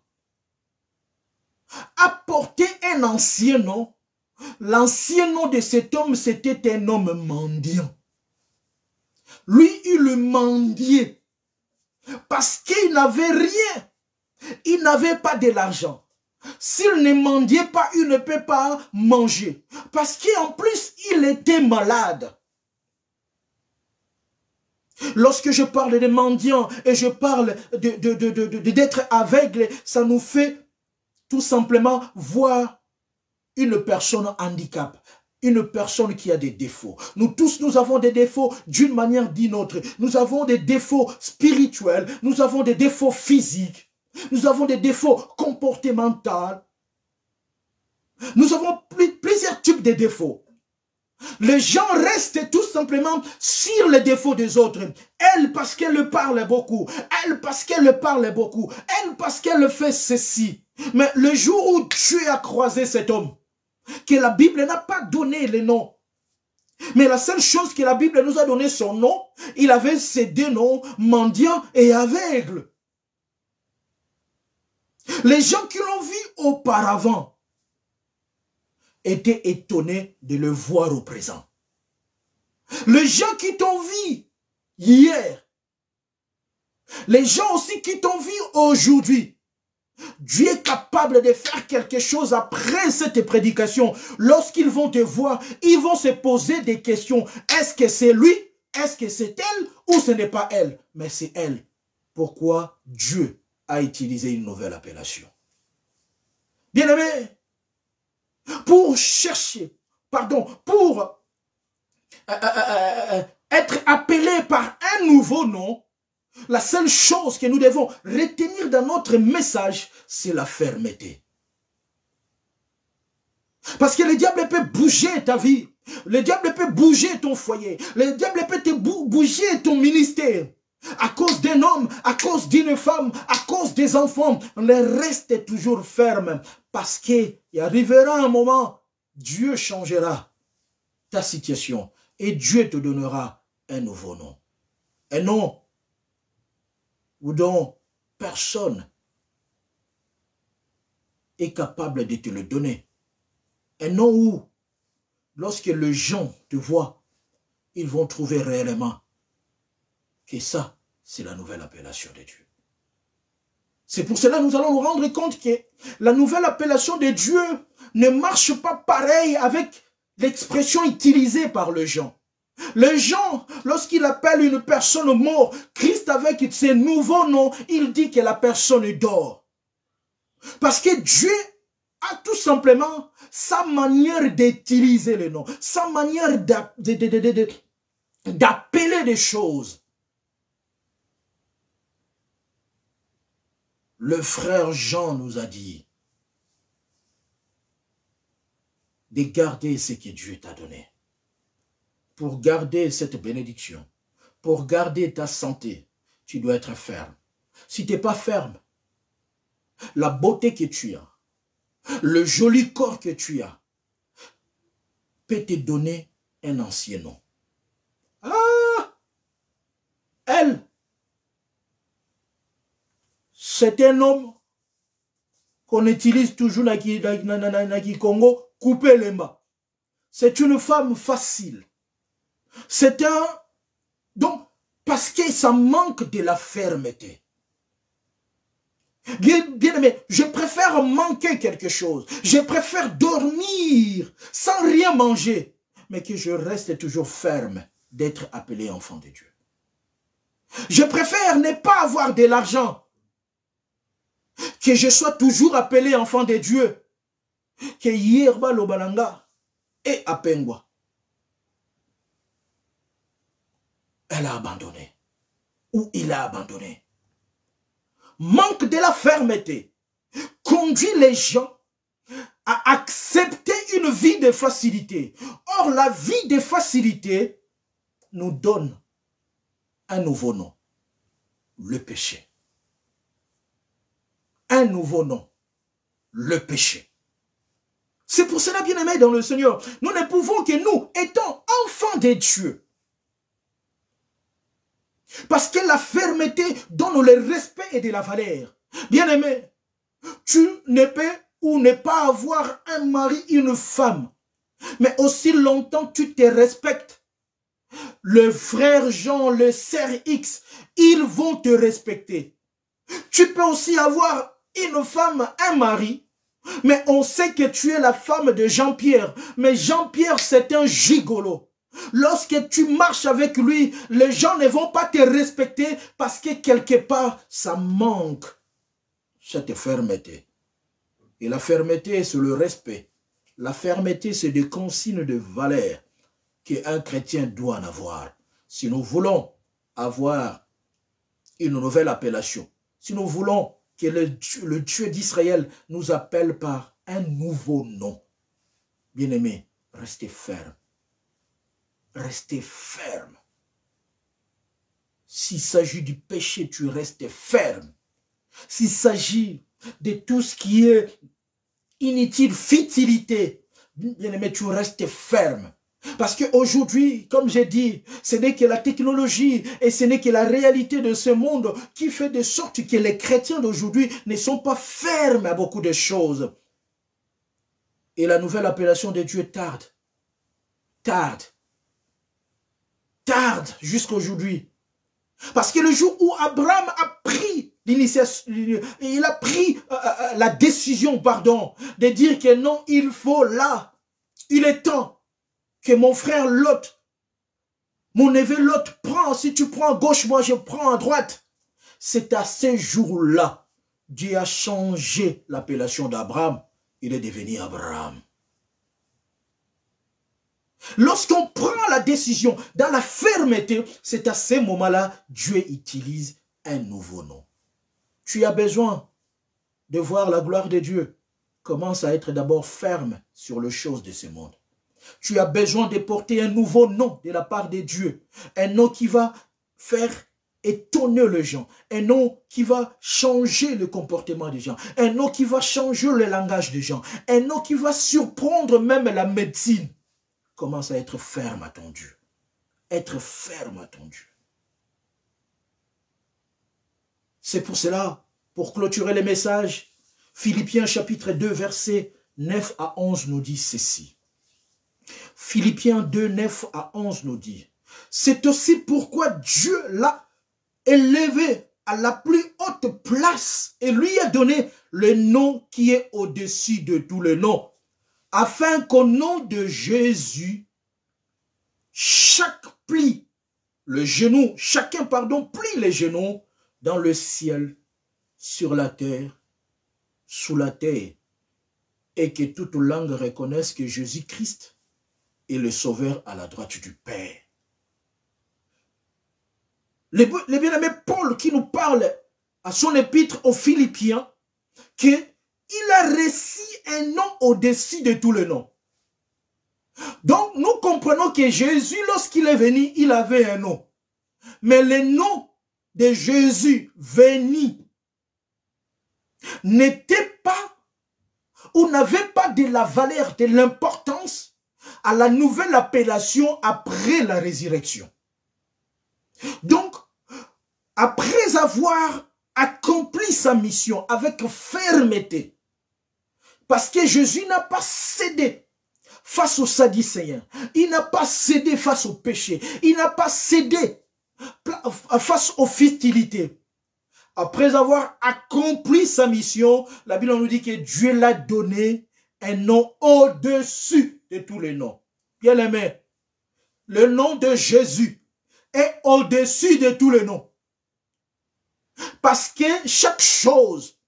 a porté un ancien nom. L'ancien nom de cet homme, c'était un homme mendiant. Lui, il mendiait. Parce qu'il n'avait rien. Il n'avait pas de l'argent. S'il ne mendiait pas, il ne peut pas manger. Parce qu'en plus, il était malade. Lorsque je parle de mendiant et je parle d'être aveugle, ça nous fait tout simplement voir une personne handicap. Une personne qui a des défauts. Nous tous, nous avons des défauts d'une manière ou d'une autre. Nous avons des défauts spirituels. Nous avons des défauts physiques. Nous avons des défauts comportementaux. Nous avons plusieurs types de défauts. Les gens restent tout simplement sur les défauts des autres. Elle parce qu'elle parle beaucoup. Elle parce qu'elle parle beaucoup. Elle parce qu'elle fait ceci. Mais le jour où Dieu a croisé cet homme, que la Bible n'a pas donné le nom, mais la seule chose que la Bible nous a donné son nom, il avait ces deux noms, mendiant et aveugle. Les gens qui l'ont vu auparavant étaient étonnés de le voir au présent. Les gens qui t'ont vu hier, les gens aussi qui t'ont vu aujourd'hui, Dieu est capable de faire quelque chose après cette prédication. Lorsqu'ils vont te voir, ils vont se poser des questions. Est-ce que c'est lui? Est-ce que c'est elle? Ou ce n'est pas elle? Mais c'est elle. Pourquoi Dieu a utilisé une nouvelle appellation? Bien-aimé, pour chercher, pardon, pour être appelé par un nouveau nom, la seule chose que nous devons retenir dans notre message, c'est la fermeté. Parce que le diable peut bouger ta vie. Le diable peut bouger ton foyer. Le diable peut te bouger ton ministère. À cause d'un homme, à cause d'une femme, à cause des enfants, on reste toujours ferme. Parce qu'il arrivera un moment, Dieu changera ta situation. Et Dieu te donnera un nouveau nom. Un nom ou dont personne est capable de te le donner. Un nom où, lorsque les gens te voient, ils vont trouver réellement que ça, c'est la nouvelle appellation de Dieu. C'est pour cela que nous allons nous rendre compte que la nouvelle appellation de Dieu ne marche pas pareil avec l'expression utilisée par les gens. Les gens, lorsqu'ils appellent une personne morte, Christ avec ses nouveaux noms, il dit que la personne dort. Parce que Dieu a tout simplement sa manière d'utiliser les noms, sa manière d'appeler des choses. Le frère Jean nous a dit de garder ce que Dieu t'a donné. Pour garder cette bénédiction, pour garder ta santé, tu dois être ferme. Si tu n'es pas ferme, la beauté que tu as, le joli corps que tu as, peut te donner un ancien nom. Ah! Elle, c'est un homme qu'on utilise toujours dans le Congo, couper les mains. C'est une femme facile. C'est un... Donc, parce que ça manque de la fermeté. Bien aimé, je préfère manquer quelque chose. Je préfère dormir sans rien manger, mais que je reste toujours ferme d'être appelé enfant de Dieu. Je préfère ne pas avoir de l'argent, que je sois toujours appelé enfant de Dieu, que Yerba Lobalanga et Apengwa. Elle a abandonné. Ou il a abandonné. Manque de la fermeté conduit les gens à accepter une vie de facilité. Or, la vie de facilité nous donne un nouveau nom, le péché. Un nouveau nom, le péché. C'est pour cela, bien-aimés dans le Seigneur, nous ne pouvons que nous, étant enfants de Dieu, parce que la fermeté donne le respect et de la valeur. Bien-aimé, tu ne peux ou ne pas avoir un mari, une femme, mais aussi longtemps tu te respectes. Le frère Jean, le sœur X, ils vont te respecter. Tu peux aussi avoir une femme, un mari, mais on sait que tu es la femme de Jean-Pierre. Mais Jean-Pierre, c'est un gigolo. Lorsque tu marches avec lui, les gens ne vont pas te respecter parce que quelque part, ça manque cette fermeté. Et la fermeté, c'est le respect. La fermeté, c'est des consignes de valeur qu'un chrétien doit en avoir. Si nous voulons avoir une nouvelle appellation, si nous voulons que le Dieu d'Israël nous appelle par un nouveau nom, bien-aimé, restez ferme. Restez ferme. S'il s'agit du péché, tu restes ferme. S'il s'agit de tout ce qui est inutile, futilité, bien-aimé, tu restes ferme. Parce qu'aujourd'hui, comme j'ai dit, ce n'est que la technologie et ce n'est que la réalité de ce monde qui fait de sorte que les chrétiens d'aujourd'hui ne sont pas fermes à beaucoup de choses. Et la nouvelle appellation de Dieu tarde. Tarde jusqu'à aujourd'hui. Parce que le jour où Abraham a pris l'initiation, il a pris la décision, de dire que non, il faut là, il est temps que mon frère Lot, mon neveu Lot prend, si tu prends à gauche, moi je prends à droite. C'est à ce jour-là, Dieu a changé l'appellation d'Abraham. Il est devenu Abraham. Lorsqu'on prend la décision dans la fermeté, c'est à ce moment-là, Dieu utilise un nouveau nom. Tu as besoin de voir la gloire de Dieu. Commence à être d'abord ferme sur les choses de ce monde. Tu as besoin de porter un nouveau nom de la part de Dieu. Un nom qui va faire étonner les gens. Un nom qui va changer le comportement des gens. Un nom qui va changer le langage des gens. Un nom qui va surprendre même la médecine. Commence à être ferme à ton Dieu. Être ferme à ton Dieu. C'est pour cela, pour clôturer les messages, Philippiens chapitre 2, versets 9 à 11 nous dit ceci. Philippiens 2, 9 à 11 nous dit, c'est aussi pourquoi Dieu l'a élevé à la plus haute place et lui a donné le nom qui est au-dessus de tous les noms, afin qu'au nom de Jésus, chacun plie les genoux dans le ciel, sur la terre, sous la terre, et que toute langue reconnaisse que Jésus-Christ est le Sauveur à la droite du Père. Le bien-aimé Paul qui nous parle à son épître aux Philippiens, qu'il a reçu un nom au-dessus de tous les noms. Donc nous comprenons que Jésus, lorsqu'il est venu, il avait un nom. Mais le nom de Jésus venu n'était pas ou n'avait pas de la valeur, de l'importance à la nouvelle appellation après la résurrection. Donc, après avoir accomplit sa mission avec fermeté. Parce que Jésus n'a pas cédé face aux Sadducéens. Il n'a pas cédé face au péché. Il n'a pas cédé face aux fidélités. Après avoir accompli sa mission, la Bible nous dit que Dieu l'a donné un nom au-dessus de tous les noms. Bien aimé, le nom de Jésus est au-dessus de tous les noms. Parce que chaque chose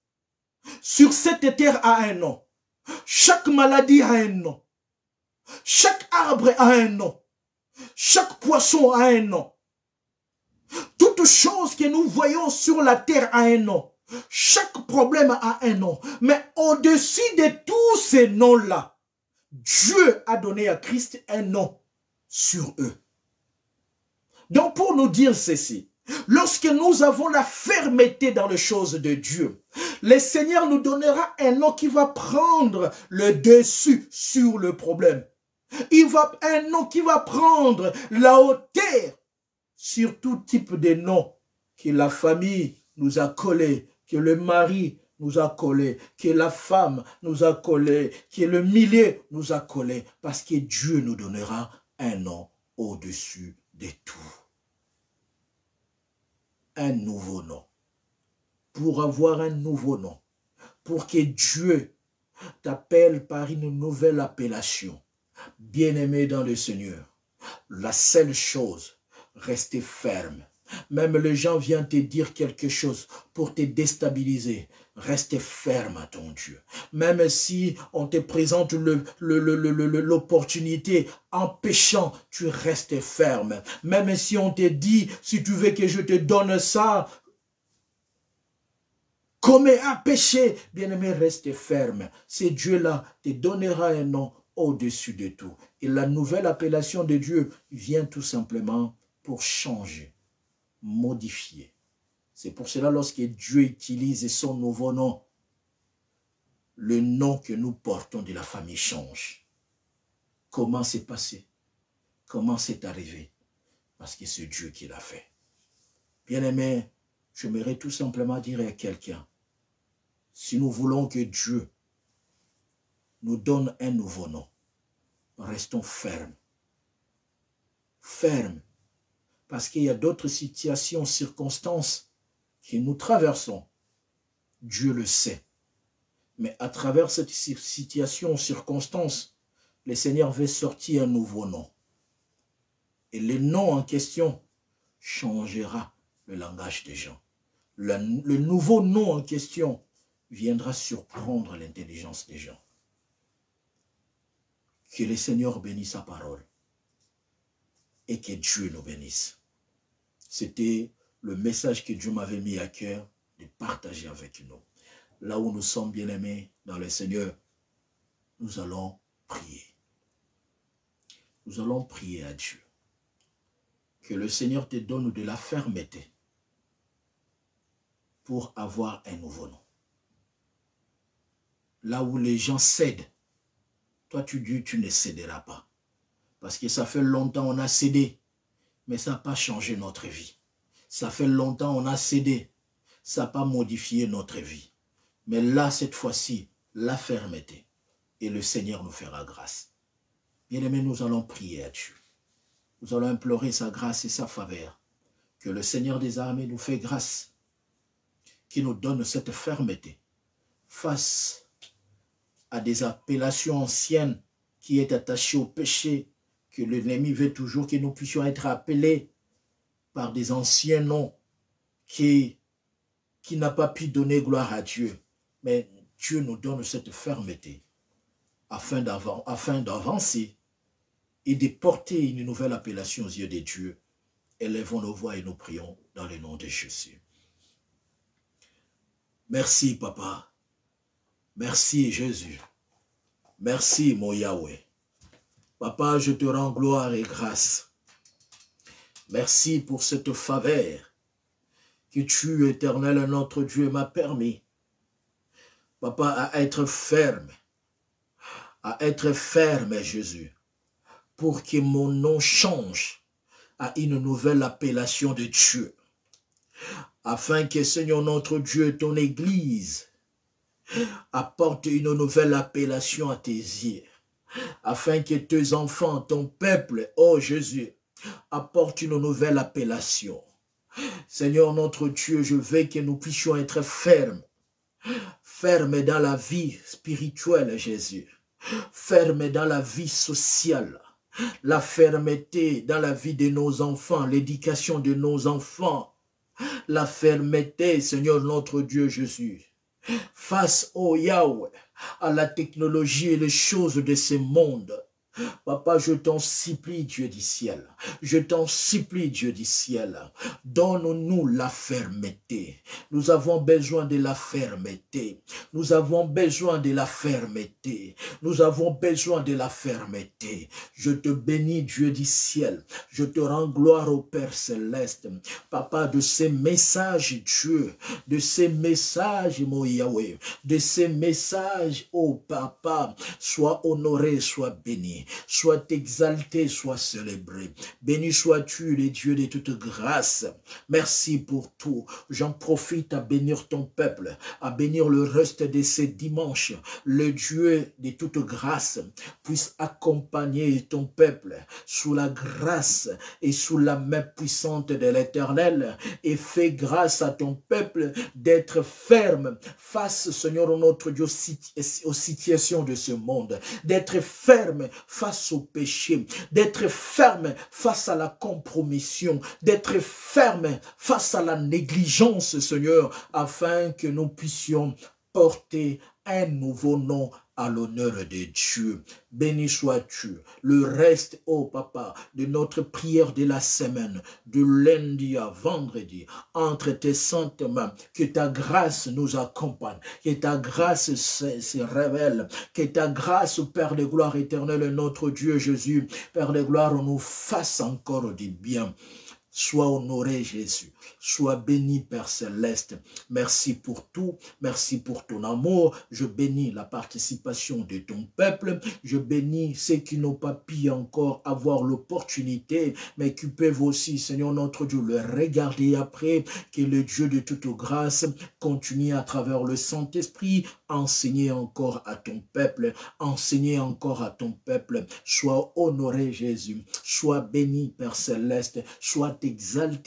sur cette terre a un nom. Chaque maladie a un nom. Chaque arbre a un nom. Chaque poisson a un nom. Toute chose que nous voyons sur la terre a un nom. Chaque problème a un nom. Mais au-dessus de tous ces noms-là, Dieu a donné à Christ un nom sur eux. Donc pour nous dire ceci, lorsque nous avons la fermeté dans les choses de Dieu, le Seigneur nous donnera un nom qui va prendre le dessus sur le problème. Un nom qui va prendre la hauteur sur tout type de noms que la famille nous a collés, que le mari nous a collés, que la femme nous a collés, que le milieu nous a collés, parce que Dieu nous donnera un nom au-dessus de tout. Un nouveau nom. Pour avoir un nouveau nom, pour que Dieu t'appelle par une nouvelle appellation, bien-aimé dans le Seigneur, la seule chose, rester ferme. Même les gens viennent te dire quelque chose pour te déstabiliser. Reste ferme à ton Dieu. Même si on te présente l'opportunité en péchant, tu restes ferme. Même si on te dit, si tu veux que je te donne ça, commets un péché, bien-aimé, reste ferme. Ce Dieu-là te donnera un nom au-dessus de tout. Et la nouvelle appellation de Dieu vient tout simplement pour changer, modifier. C'est pour cela, lorsque Dieu utilise son nouveau nom, le nom que nous portons de la famille change. Comment c'est passé? Comment c'est arrivé? Parce que c'est Dieu qui l'a fait. Bien-aimé, j'aimerais tout simplement dire à quelqu'un, si nous voulons que Dieu nous donne un nouveau nom, restons fermes. Fermes. Parce qu'il y a d'autres situations, circonstances que nous traversons. Dieu le sait. Mais à travers cette situation, circonstance, le Seigneur veut sortir un nouveau nom. Et le nom en question changera le langage des gens. Le nouveau nom en question viendra surprendre l'intelligence des gens. Que le Seigneur bénisse sa parole et que Dieu nous bénisse. C'était le message que Dieu m'avait mis à cœur de partager avec nous. Là où nous sommes bien-aimés dans le Seigneur, nous allons prier. Nous allons prier à Dieu. Que le Seigneur te donne de la fermeté pour avoir un nouveau nom. Là où les gens cèdent, toi tu dis tu ne céderas pas. Parce que ça fait longtemps on a cédé, mais ça n'a pas changé notre vie. Ça fait longtemps on a cédé, ça n'a pas modifié notre vie. Mais là, cette fois-ci, la fermeté. Et le Seigneur nous fera grâce. Bien-aimés, nous allons prier à Dieu. Nous allons implorer sa grâce et sa faveur. Que le Seigneur des armées nous fait grâce. Qui nous donne cette fermeté. Face à des appellations anciennes qui est attachées au péché. Que l'ennemi veut toujours que nous puissions être appelés par des anciens noms qui n'a pas pu donner gloire à Dieu. Mais Dieu nous donne cette fermeté afin d'avancer et de porter une nouvelle appellation aux yeux de Dieu. Élevons nos voix et nous prions dans le nom de Jésus. Merci, Papa. Merci, Jésus. Merci, mon Yahweh. Papa, je te rends gloire et grâce. Merci pour cette faveur que tu, éternel, notre Dieu, m'as permis. Papa, à être ferme, Jésus, pour que mon nom change à une nouvelle appellation de Dieu, afin que, Seigneur notre Dieu, ton Église apporte une nouvelle appellation à tes yeux, afin que tes enfants, ton peuple, oh Jésus, apporte une nouvelle appellation. Seigneur notre Dieu, je veux que nous puissions être fermes, fermes dans la vie spirituelle, Jésus, fermes dans la vie sociale, la fermeté dans la vie de nos enfants, l'éducation de nos enfants, la fermeté, Seigneur notre Dieu Jésus, face au Yahweh, à la technologie et les choses de ce monde. Papa, je t'en supplie, Dieu du ciel. Je t'en supplie, Dieu du ciel. Donne-nous la fermeté. Nous avons besoin de la fermeté. Nous avons besoin de la fermeté. Nous avons besoin de la fermeté. Je te bénis, Dieu du ciel. Je te rends gloire au Père céleste. Papa, de ces messages, Dieu, de ces messages, mon Yahweh, de ces messages, oh Papa, sois honoré, sois béni. Sois exalté, sois célébré. Béni sois-tu, les dieux de toute grâce. Merci pour tout. J'en profite à bénir ton peuple, à bénir le reste de ces dimanches. Le Dieu de toute grâce puisse accompagner ton peuple sous la grâce et sous la main puissante de l'Éternel, et fais grâce à ton peuple d'être ferme face, Seigneur notre Dieu, aux situations de ce monde, d'être ferme face au péché, d'être ferme face à la compromission, d'être ferme face à la négligence, Seigneur, afin que nous puissions porter un nouveau nom à l'honneur de Dieu. Béni sois-tu. Le reste, oh Papa, de notre prière de la semaine, de lundi à vendredi, entre tes saintes mains, que ta grâce nous accompagne, que ta grâce se révèle, que ta grâce, Père de gloire éternelle, notre Dieu Jésus, Père de gloire, nous fasse encore du bien. Sois honoré, Jésus. Sois béni, Père céleste. Merci pour tout. Merci pour ton amour. Je bénis la participation de ton peuple. Je bénis ceux qui n'ont pas pu encore avoir l'opportunité, mais qui peuvent aussi, Seigneur notre Dieu, le regarder après. Que le Dieu de toute grâce continue à travers le Saint-Esprit, enseigner encore à ton peuple. Enseigner encore à ton peuple. Sois honoré, Jésus. Sois béni, Père céleste. Sois exalté.